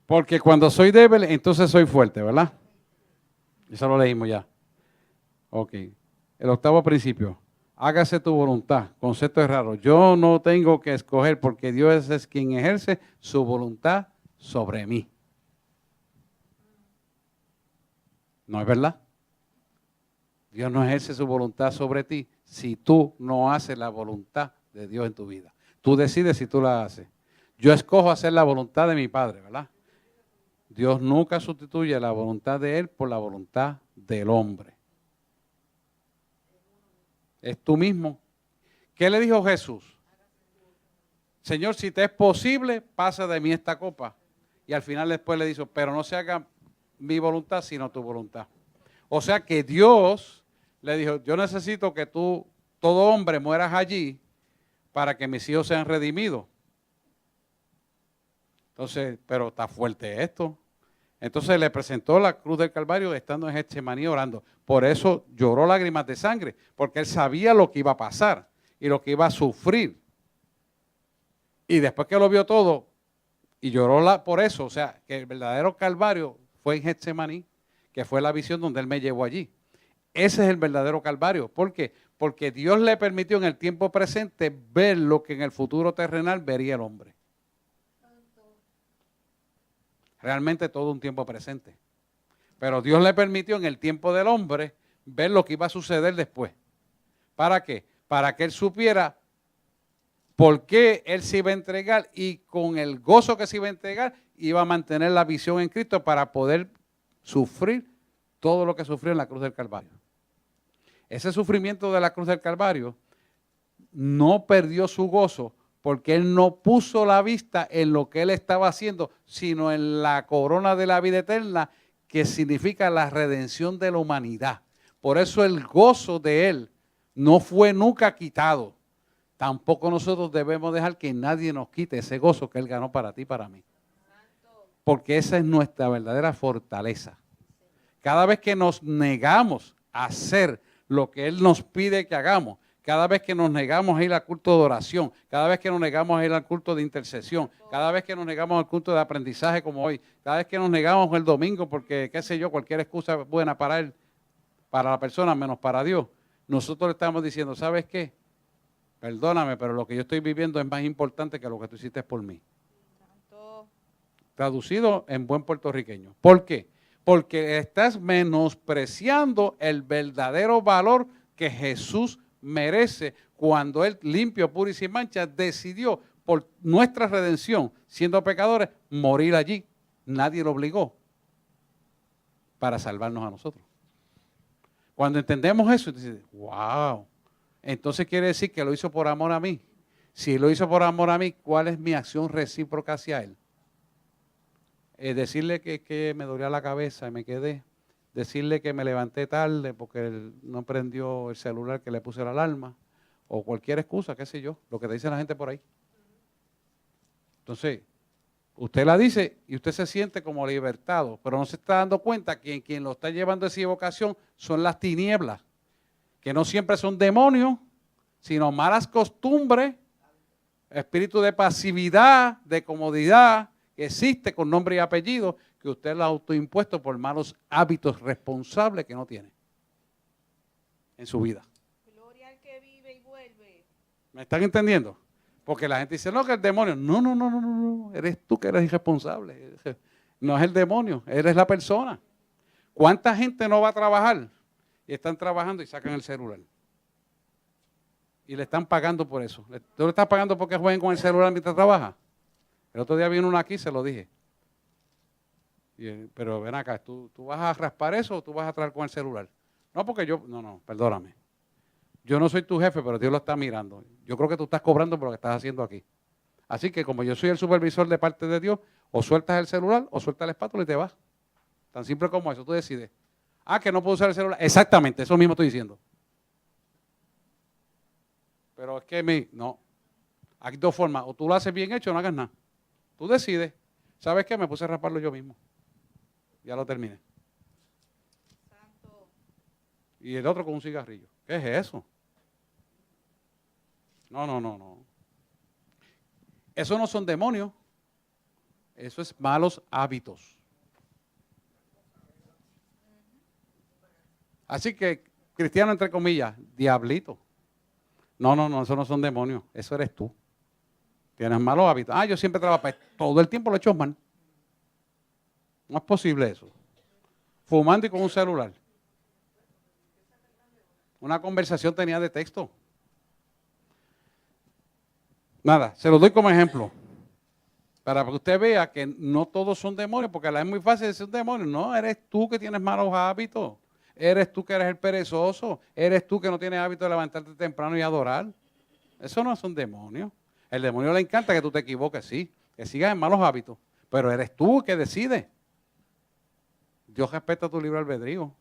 Porque cuando soy débil, entonces soy fuerte, ¿verdad? Eso lo leímos ya. Ok. El octavo principio. Hágase tu voluntad. Concepto es raro. Yo no tengo que escoger porque Dios es quien ejerce su voluntad sobre mí. ¿No es verdad? Dios no ejerce su voluntad sobre ti si tú no haces la voluntad de Dios en tu vida. Tú decides si tú la haces. Yo escojo hacer la voluntad de mi Padre, ¿verdad? Dios nunca sustituye la voluntad de Él por la voluntad del hombre. Es tú mismo. ¿Qué le dijo Jesús? Señor, si te es posible, pasa de mí esta copa. Y al final después le dijo, pero no se haga mi voluntad, sino tu voluntad. O sea que Dios le dijo, yo necesito que tú, todo hombre, mueras allí para que mis hijos sean redimidos. Entonces, pero está fuerte esto. Entonces le presentó la cruz del Calvario estando en Getsemaní orando. Por eso lloró lágrimas de sangre, porque él sabía lo que iba a pasar y lo que iba a sufrir. Y después que lo vio todo y lloró por eso, o sea, que el verdadero Calvario fue en Getsemaní, que fue la visión donde Él me llevó allí. Ese es el verdadero Calvario. ¿Por qué? Porque Dios le permitió en el tiempo presente ver lo que en el futuro terrenal vería el hombre. Realmente todo un tiempo presente. Pero Dios le permitió en el tiempo del hombre ver lo que iba a suceder después. ¿Para qué? Para que él supiera por qué él se iba a entregar y con el gozo que se iba a entregar, iba a mantener la visión en Cristo para poder sufrir todo lo que sufrió en la cruz del Calvario. Ese sufrimiento de la cruz del Calvario no perdió su gozo porque él no puso la vista en lo que él estaba haciendo, sino en la corona de la vida eterna, que significa la redención de la humanidad. Por eso el gozo de él no fue nunca quitado. Tampoco nosotros debemos dejar que nadie nos quite ese gozo que él ganó para ti y para mí. Porque esa es nuestra verdadera fortaleza. Cada vez que nos negamos a hacer lo que él nos pide que hagamos, cada vez que nos negamos a ir al culto de oración, cada vez que nos negamos a ir al culto de intercesión, cada vez que nos negamos al culto de aprendizaje como hoy, cada vez que nos negamos el domingo porque, qué sé yo, cualquier excusa buena para él, para la persona, menos para Dios, nosotros le estamos diciendo, ¿sabes qué? Perdóname, pero lo que yo estoy viviendo es más importante que lo que tú hiciste por mí. Traducido en buen puertorriqueño. ¿Por qué? Porque estás menospreciando el verdadero valor que Jesús merece cuando Él, limpio, puro y sin mancha, decidió por nuestra redención, siendo pecadores, morir allí. Nadie lo obligó para salvarnos a nosotros. Cuando entendemos eso, dices, wow, entonces quiere decir que lo hizo por amor a mí. Si lo hizo por amor a mí, ¿cuál es mi acción recíproca hacia Él? Decirle que me dolía la cabeza y me quedé. Decirle que me levanté tarde porque él no prendió el celular que le puse la alarma. O cualquier excusa, qué sé yo, lo que te dice la gente por ahí. Entonces, usted la dice y usted se siente como libertado, pero no se está dando cuenta que quien lo está llevando a esa evocación son las tinieblas, que no siempre son demonios, sino malas costumbres, espíritu de pasividad, de comodidad, que existe con nombre y apellido, que usted lo ha autoimpuesto por malos hábitos responsables que no tiene en su vida. Gloria al que vive y vuelve. ¿Me están entendiendo? Porque la gente dice, no, que el demonio. No, eres tú que eres irresponsable. No es el demonio, eres la persona. ¿Cuánta gente no va a trabajar? Y están trabajando y sacan el celular. Y le están pagando por eso. ¿Tú le estás pagando porque jueguen con el celular mientras trabaja? El otro día vino uno aquí, se lo dije. Pero ven acá, ¿tú vas a raspar eso o tú vas a traer con el celular? No, porque no, perdóname. Yo no soy tu jefe, pero Dios lo está mirando. Yo creo que tú estás cobrando por lo que estás haciendo aquí. Así que como yo soy el supervisor de parte de Dios, o sueltas el celular o sueltas la espátula y te vas. Tan simple como eso, tú decides. Ah, que no puedo usar el celular. Exactamente, eso mismo estoy diciendo. Pero es que no. Hay dos formas, o tú lo haces bien hecho o no hagas nada. Tú decides. ¿Sabes qué? Me puse a rasparlo yo mismo. Ya lo terminé. Santo. Y el otro con un cigarrillo. ¿Qué es eso? No. Eso no son demonios. Eso es malos hábitos. Así que, cristiano entre comillas, diablito. No, eso no son demonios. Eso eres tú. Tienes malos hábitos. Yo siempre trabajo. Todo el tiempo lo he hecho mal. No es posible eso. Fumando y con un celular. Una conversación tenía de texto. Nada, se lo doy como ejemplo. Para que usted vea que no todos son demonios, porque es muy fácil decir un demonio. No, eres tú que tienes malos hábitos. Eres tú que eres el perezoso. Eres tú que no tienes hábito de levantarte temprano y adorar. Eso no son demonios. El demonio le encanta que tú te equivoques, sí. Que sigas en malos hábitos. Pero eres tú que decides. Dios respeta tu libre albedrío.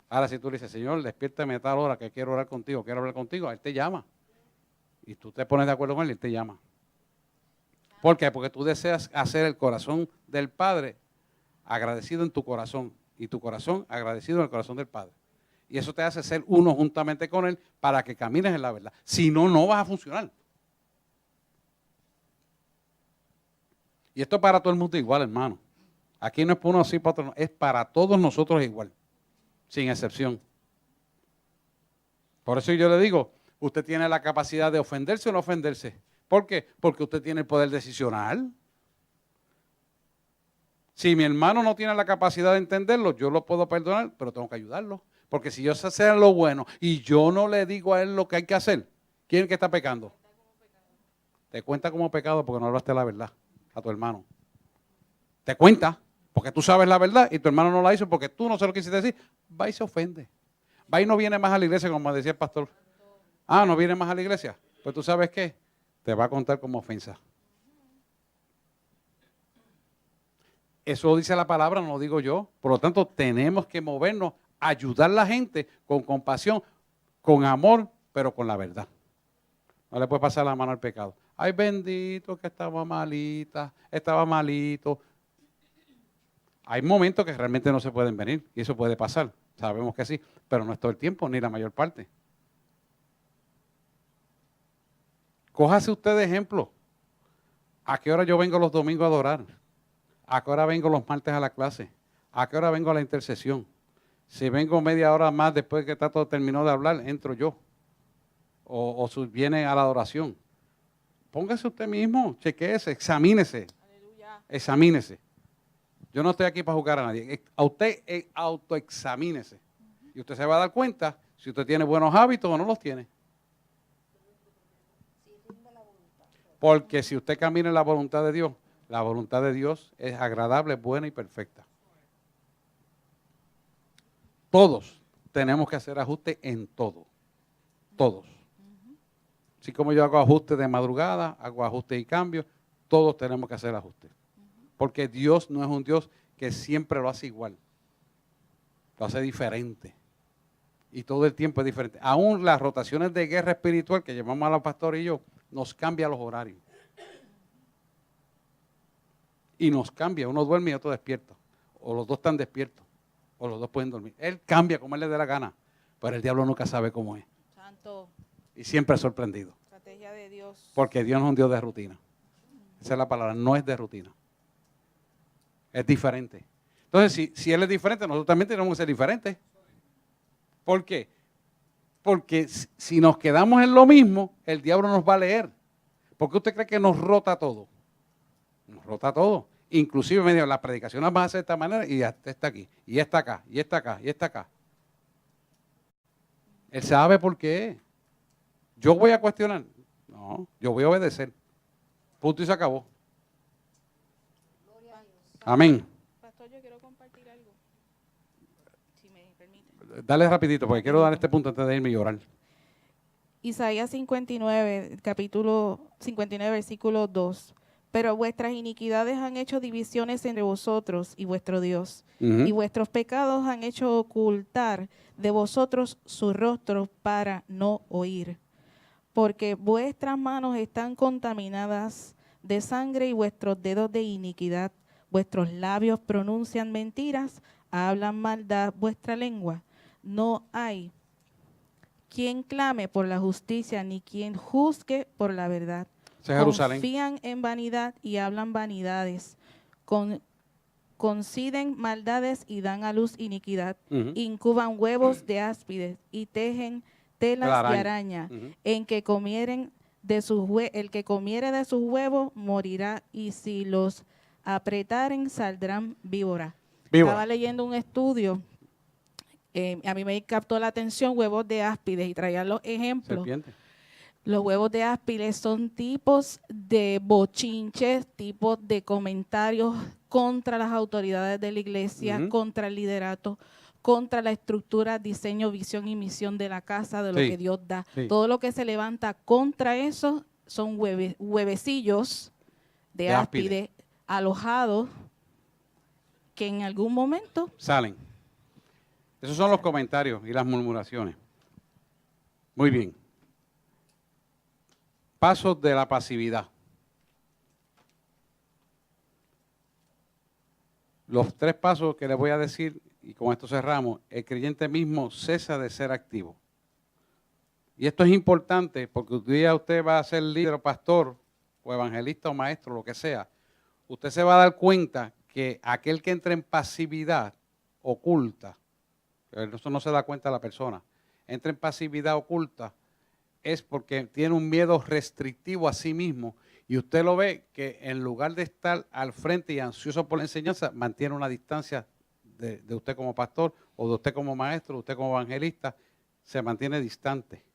Ahora si tú le dices, Señor, despiértame a tal hora que quiero orar contigo, quiero hablar contigo, Él te llama. Y tú te pones de acuerdo con Él y Él te llama. ¿Por qué? Porque tú deseas hacer el corazón del Padre agradecido en tu corazón. Y tu corazón agradecido en el corazón del Padre. Y eso te hace ser uno juntamente con Él para que camines en la verdad. Si no, no vas a funcionar. Y esto es para todo el mundo igual, hermano. Aquí no es para uno así, para otro no. Es para todos nosotros igual. Sin excepción. Por eso yo le digo, usted tiene la capacidad de ofenderse o no ofenderse. ¿Por qué? Porque usted tiene el poder decisional. Si mi hermano no tiene la capacidad de entenderlo, yo lo puedo perdonar, pero tengo que ayudarlo. Porque si yo sé hacer lo bueno y yo no le digo a él lo que hay que hacer, ¿quién es el que está pecando? Te cuenta como pecado porque no hablaste la verdad a tu hermano. Te cuenta porque tú sabes la verdad y tu hermano no la hizo porque tú no se lo quisiste decir. Va y se ofende. Va y no viene más a la iglesia, como decía el pastor. Ah, no viene más a la iglesia. Pues tú sabes qué, te va a contar como ofensa. Eso lo dice la palabra, no lo digo yo. Por lo tanto, tenemos que movernos, ayudar a la gente con compasión, con amor, pero con la verdad. No le puede pasar la mano al pecado. Ay, bendito que estaba malita, estaba malito. Hay momentos que realmente no se pueden venir y eso puede pasar. Sabemos que sí, pero no es todo el tiempo ni la mayor parte. Cójase usted de ejemplo. ¿A qué hora yo vengo los domingos a adorar? ¿A qué hora vengo los martes a la clase? ¿A qué hora vengo a la intercesión? Si vengo media hora más después que está todo terminó de hablar, entro yo. O viene a la adoración. Póngase usted mismo, chequéese, examínese. Aleluya. Examínese. Yo no estoy aquí para juzgar a nadie. A usted autoexamínese. Y usted se va a dar cuenta si usted tiene buenos hábitos o no los tiene. Porque si usted camina en la voluntad de Dios es agradable, buena y perfecta. Todos tenemos que hacer ajustes en todo. Todos. Así como yo hago ajustes de madrugada, hago ajustes y cambios, todos tenemos que hacer ajustes. Porque Dios no es un Dios que siempre lo hace igual. Lo hace diferente. Y todo el tiempo es diferente. Aún las rotaciones de guerra espiritual que llevamos a los pastores y yo, nos cambia los horarios. Y nos cambia. Uno duerme y otro despierta. O los dos están despiertos. O los dos pueden dormir. Él cambia como él le dé la gana. Pero el diablo nunca sabe cómo es. Santo, Y siempre es sorprendido. estrategia de Dios. Porque Dios no es un Dios de rutina. Esa es la palabra. No es de rutina. Es diferente. Entonces, si Él es diferente, nosotros también tenemos que ser diferentes. ¿Por qué? Porque si nos quedamos en lo mismo, el diablo nos va a leer. ¿Por qué usted cree que nos rota todo? Nos rota todo. Inclusive me dijo, la predicación la vas a hacer de esta manera y ya está aquí, y está acá, y está acá, y está acá. Él sabe por qué. ¿Yo voy a cuestionar? No, yo voy a obedecer. Punto y se acabó. Amén. Pastor, yo quiero compartir algo. Si me permite. Dale rapidito, porque quiero dar este punto antes de irme y llorar. Isaías 59, capítulo 59, versículo 2. Pero vuestras iniquidades han hecho divisiones entre vosotros y vuestro Dios, y vuestros pecados han hecho ocultar de vosotros su rostro para no oír. Porque vuestras manos están contaminadas de sangre y vuestros dedos de iniquidad. Vuestros labios pronuncian mentiras, hablan maldad vuestra lengua. No hay quien clame por la justicia, ni quien juzgue por la verdad. Jerusalén. Confían en vanidad y hablan vanidades. Conciden maldades y dan a luz iniquidad. Incuban huevos de áspides y tejen telas de araña. En que comieren de el que comiere de sus huevos morirá, y si los apretaren saldrán víboras. Estaba leyendo un estudio. A mí me captó la atención huevos de áspides y traía los ejemplos. Serpiente. Los huevos de áspides son tipos de bochinches, tipos de comentarios contra las autoridades de la iglesia, contra el liderato, contra la estructura, diseño, visión y misión de la casa, de lo que Dios da. Sí. Todo lo que se levanta contra eso son huevecillos de áspide alojados que en algún momento salen. Esos son los comentarios y las murmuraciones. Muy bien. Pasos de la pasividad. Los 3 pasos que les voy a decir, y con esto cerramos, el creyente mismo cesa de ser activo. Y esto es importante porque un día usted va a ser líder o pastor, o evangelista o maestro, lo que sea. Usted se va a dar cuenta que aquel que entra en pasividad oculta, eso no se da cuenta la persona, entra en pasividad oculta, es porque tiene un miedo restrictivo a sí mismo Y usted lo ve que en lugar de estar al frente y ansioso por la enseñanza, mantiene una distancia de usted como pastor o de usted como maestro, de usted como evangelista, se mantiene distante.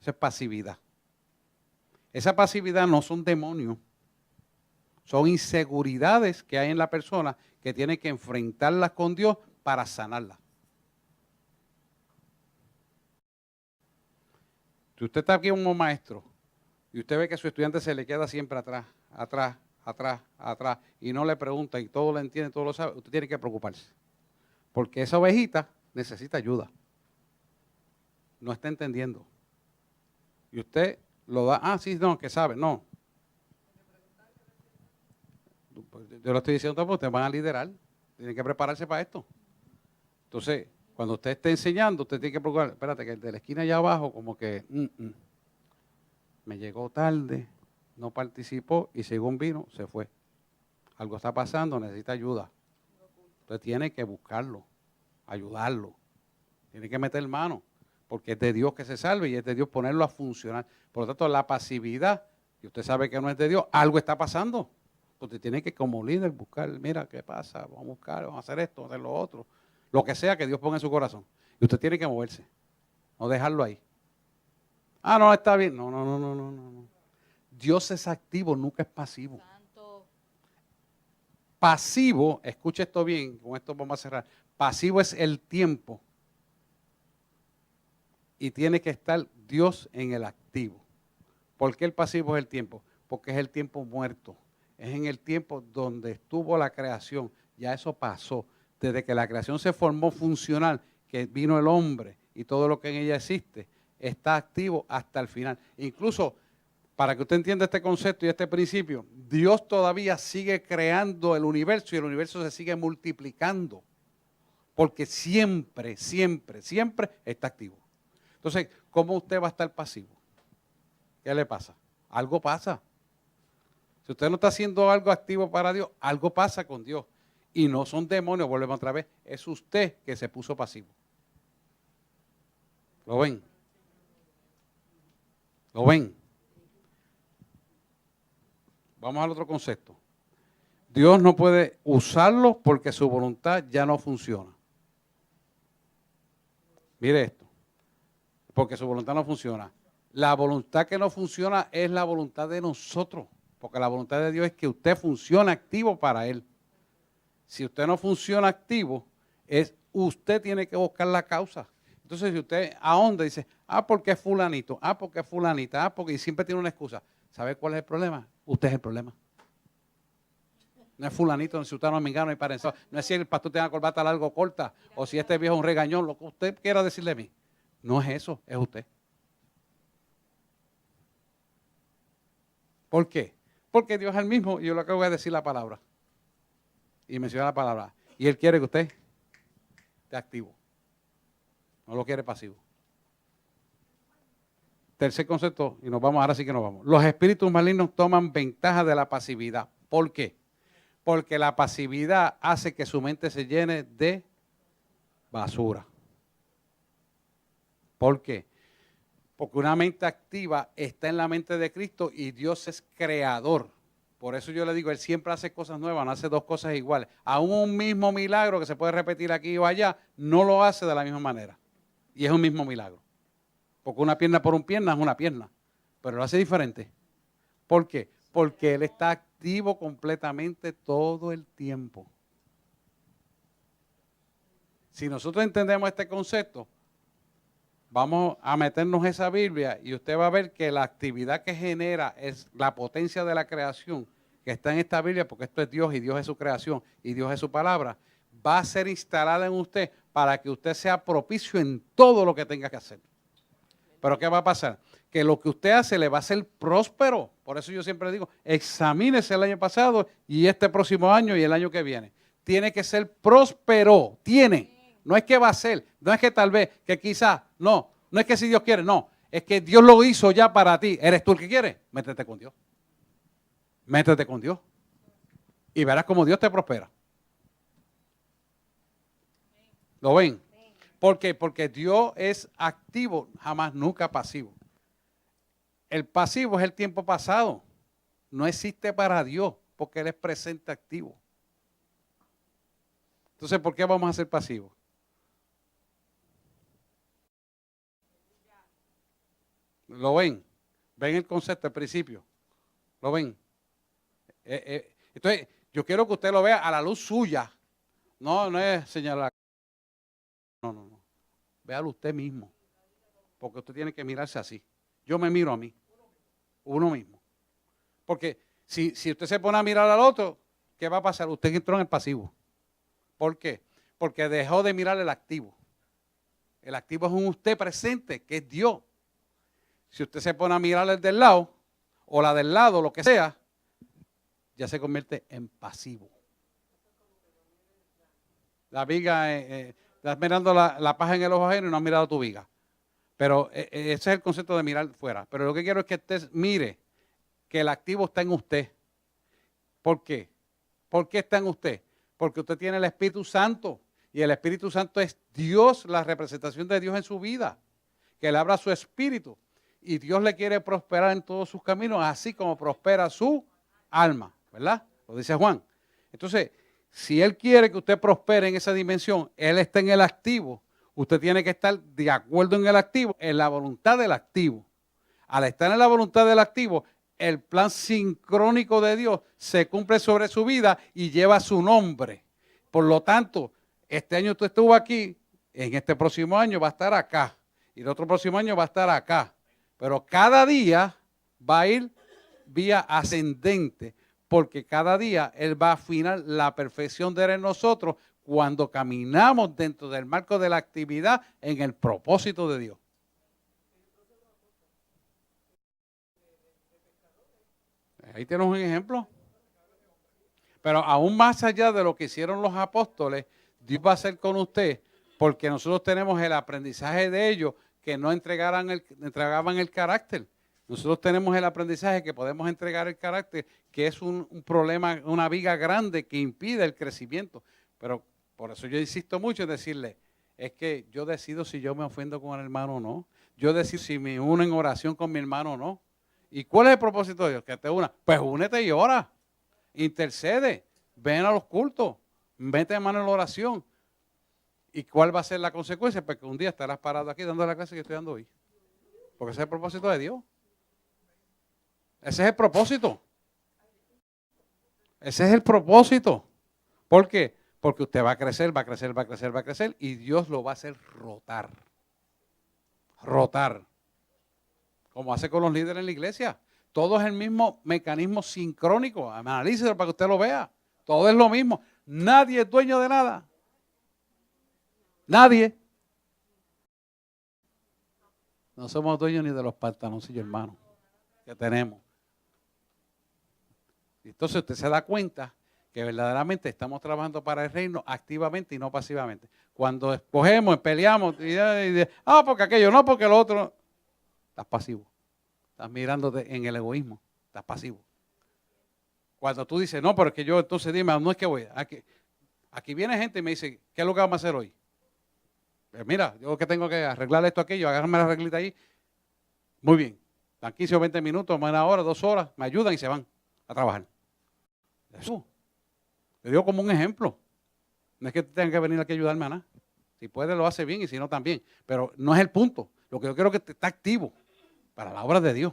Eso es pasividad. Esa pasividad no son demonios, son inseguridades que hay en la persona que tiene que enfrentarlas con Dios para sanarlas. Si usted está aquí como maestro y usted ve que su estudiante se le queda siempre atrás, y no le pregunta y todo lo entiende, todo lo sabe, usted tiene que preocuparse. Porque esa ovejita necesita ayuda. No está entendiendo. Y usted lo da, sí, no, que sabe, no. Yo lo estoy diciendo, porque ustedes van a liderar, tienen que prepararse para esto. Entonces, cuando usted esté enseñando, usted tiene que preocupar, espérate, que el de la esquina allá abajo, como que me llegó tarde, no participó y según vino, se fue. Algo está pasando, necesita ayuda. Usted tiene que buscarlo, ayudarlo. Tiene que meter mano, porque es de Dios que se salve y es de Dios ponerlo a funcionar. Por lo tanto, la pasividad, y usted sabe que no es de Dios, algo está pasando. Usted tiene que como líder buscar, mira, ¿qué pasa? Vamos a buscar, vamos a hacer esto, vamos a hacer lo otro. Lo que sea que Dios ponga en su corazón. Y usted tiene que moverse, no dejarlo ahí. Ah, no, está bien. No. Dios es activo, nunca es pasivo. Santo. Pasivo, escuche esto bien, con esto vamos a cerrar. Pasivo es el tiempo. Y tiene que estar Dios en el activo. ¿Por qué el pasivo es el tiempo? Porque es el tiempo muerto. Es en el tiempo donde estuvo la creación. Ya eso pasó. Desde que la creación se formó funcional, que vino el hombre y todo lo que en ella existe, está activo hasta el final. Incluso, para que usted entienda este concepto y este principio, Dios todavía sigue creando el universo y el universo se sigue multiplicando. Porque siempre está activo. Entonces, ¿cómo usted va a estar pasivo? ¿Qué le pasa? Algo pasa. Si usted no está haciendo algo activo para Dios, algo pasa con Dios. Y no son demonios, volvemos otra vez, es usted que se puso pasivo. ¿Lo ven? ¿Lo ven? Vamos al otro concepto. Dios no puede usarlo porque su voluntad ya no funciona. Mire esto, porque su voluntad no funciona. La voluntad que no funciona es la voluntad de nosotros, porque la voluntad de Dios es que usted funcione activo para Él. Si usted no funciona activo, usted tiene que buscar la causa. Entonces, si usted ahonda y dice, porque es fulanito, porque es fulanita, porque y siempre tiene una excusa. ¿Sabe cuál es el problema? Usted es el problema. No es fulanito, ni sultano, mingano, ni parenzado. No es si el pastor tiene una corbata larga o corta, o si este viejo es un regañón, lo que usted quiera decirle a mí. No es eso, es usted. ¿Por qué? Porque Dios es el mismo y yo le acabo de decir la palabra. Y menciona la palabra. Y Él quiere que usted esté activo. No lo quiere pasivo. Tercer concepto, y nos vamos, ahora sí que nos vamos. Los espíritus malignos toman ventaja de la pasividad. ¿Por qué? Porque la pasividad hace que su mente se llene de basura. ¿Por qué? Porque una mente activa está en la mente de Cristo y Dios es creador. Por eso yo le digo, Él siempre hace cosas nuevas, no hace dos cosas iguales. Aún un mismo milagro que se puede repetir aquí o allá, no lo hace de la misma manera. Y es un mismo milagro. Porque una pierna por una pierna es una pierna, pero lo hace diferente. ¿Por qué? Porque Él está activo completamente todo el tiempo. Si nosotros entendemos este concepto, vamos a meternos esa Biblia y usted va a ver que la actividad que genera es la potencia de la creación que está en esta Biblia, porque esto es Dios y Dios es su creación y Dios es su palabra, va a ser instalada en usted para que usted sea propicio en todo lo que tenga que hacer. Pero ¿qué va a pasar? Que lo que usted hace le va a ser próspero. Por eso yo siempre digo, examínese el año pasado y este próximo año y el año que viene. Tiene que ser próspero, tiene. No es que va a ser, no es que tal vez, que quizás, no es que si Dios quiere, no. Es que Dios lo hizo ya para ti. ¿Eres tú el que quiere? Métete con Dios. Métete con Dios. Y verás cómo Dios te prospera. ¿Lo ven? ¿Por qué? Porque Dios es activo, jamás nunca pasivo. El pasivo es el tiempo pasado. no existe para Dios, porque Él es presente activo. Entonces, ¿por qué vamos a ser pasivos? ¿Lo ven? ¿Ven el concepto, el principio? ¿Lo ven? Entonces, yo quiero que usted lo vea a la luz suya. No es señalar. No. Véalo usted mismo. Porque usted tiene que mirarse así. Yo me miro a mí. Uno mismo. Porque si usted se pone a mirar al otro, ¿qué va a pasar? Usted entró en el pasivo. ¿Por qué? Porque dejó de mirar el activo. El activo es un usted presente, que es Dios. Si usted se pone a mirar el del lado, o la del lado, lo que sea, ya se convierte en pasivo. La viga, estás mirando la paja en el ojo ajeno y no has mirado tu viga. Pero ese es el concepto de mirar fuera. Pero lo que quiero es que usted mire que el activo está en usted. ¿Por qué? ¿Por qué está en usted? Porque usted tiene el Espíritu Santo. Y el Espíritu Santo es Dios, la representación de Dios en su vida. Que le abra su espíritu. Y Dios le quiere prosperar en todos sus caminos, así como prospera su alma. ¿Verdad? Lo dice Juan. Entonces, si Él quiere que usted prospere en esa dimensión, Él está en el activo. Usted tiene que estar de acuerdo en el activo, en la voluntad del activo. Al estar en la voluntad del activo, el plan sincrónico de Dios se cumple sobre su vida y lleva su nombre. Por lo tanto, este año usted estuvo aquí, en este próximo año va a estar acá, y el otro próximo año va a estar acá. Pero cada día va a ir vía ascendente, porque cada día Él va a afinar la perfección de Él en nosotros cuando caminamos dentro del marco de la actividad en el propósito de Dios. Ahí tenemos un ejemplo. Pero aún más allá de lo que hicieron los apóstoles, Dios va a hacer con usted, porque nosotros tenemos el aprendizaje de ellos que no entregaban el carácter. Nosotros tenemos el aprendizaje que podemos entregar el carácter, que es un problema, una viga grande que impide el crecimiento. Pero por eso yo insisto mucho en decirle, es que yo decido si yo me ofendo con el hermano o no. Yo decido si me uno en oración con mi hermano o no. ¿Y cuál es el propósito de Dios? Que te una. Pues únete y ora. Intercede. Ven a los cultos. Mete mano en la oración. ¿Y cuál va a ser la consecuencia? Porque un día estarás parado aquí dando la clase que estoy dando hoy. Porque ese es el propósito de Dios. Ese es el propósito. Ese es el propósito. ¿Por qué? Porque usted va a crecer, va a crecer, va a crecer, va a crecer y Dios lo va a hacer rotar. Rotar. Como hace con los líderes en la iglesia. Todo es el mismo mecanismo sincrónico. Analícelo para que usted lo vea. Todo es lo mismo. Nadie es dueño de nada. Nadie. No somos dueños ni de los pantaloncillos, hermano, que tenemos. Entonces usted se da cuenta que verdaderamente estamos trabajando para el reino activamente y no pasivamente. Cuando escogemos, peleamos, porque aquello no, porque lo otro, estás pasivo. Estás mirándote en el egoísmo, estás pasivo. Cuando tú dices, no, pero es que yo, entonces dime, no es que voy. Aquí viene gente y me dice, ¿qué es lo que vamos a hacer hoy? Pues mira, yo que tengo que arreglar esto, aquello, agarrarme la reglita ahí. Muy bien, dan 15 o 20 minutos, una hora, 2 horas, me ayudan y se van a trabajar. Eso. Le digo como un ejemplo. No es que tengan que venir aquí a ayudarme a nada. Si puede lo hace bien y si no también. Pero no es el punto. Lo que yo quiero es que esté activo para la obra de Dios.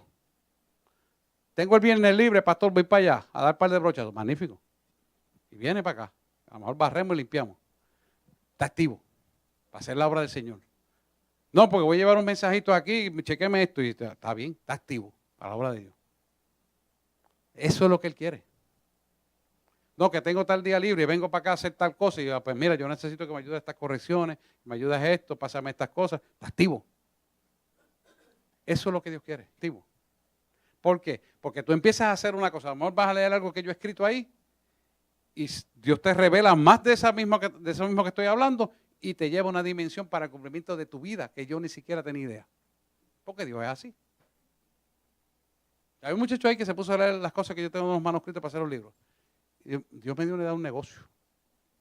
Tengo el viernes libre, pastor, voy para allá a dar un par de brochazos. Magnífico. Y viene para acá. A lo mejor barremos y limpiamos. Está activo para hacer la obra del Señor. No, porque voy a llevar un mensajito aquí, chequeme esto y está bien, está activo para la obra de Dios. Eso es lo que Él quiere. No, que tengo tal día libre y vengo para acá a hacer tal cosa y yo, pues mira, yo necesito que me ayude a estas correcciones, me ayudes a esto, pásame estas cosas. Está activo. Eso es lo que Dios quiere, activo. ¿Por qué? Porque tú empiezas a hacer una cosa, a lo mejor vas a leer algo que yo he escrito ahí y Dios te revela más de eso mismo que estoy hablando y te lleva a una dimensión para el cumplimiento de tu vida que yo ni siquiera tenía idea. Porque Dios es así. Hay un muchacho ahí que se puso a leer las cosas que yo tengo en los manuscritos para hacer los libros. Y Dios me dio una idea de un negocio.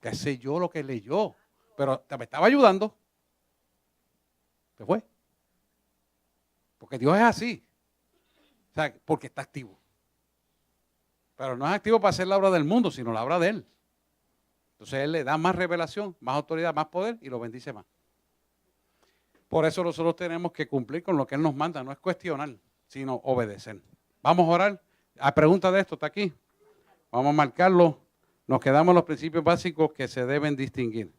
Qué sé yo lo que leyó, pero me estaba ayudando. ¿Qué fue? Porque Dios es así. O sea, porque está activo. Pero no es activo para hacer la obra del mundo, sino la obra de Él. Entonces Él le da más revelación, más autoridad, más poder y lo bendice más. Por eso nosotros tenemos que cumplir con lo que Él nos manda. No es cuestionar, sino obedecer. Vamos a orar. A pregunta de esto, está aquí. Vamos a marcarlo. Nos quedamos en los principios básicos que se deben distinguir.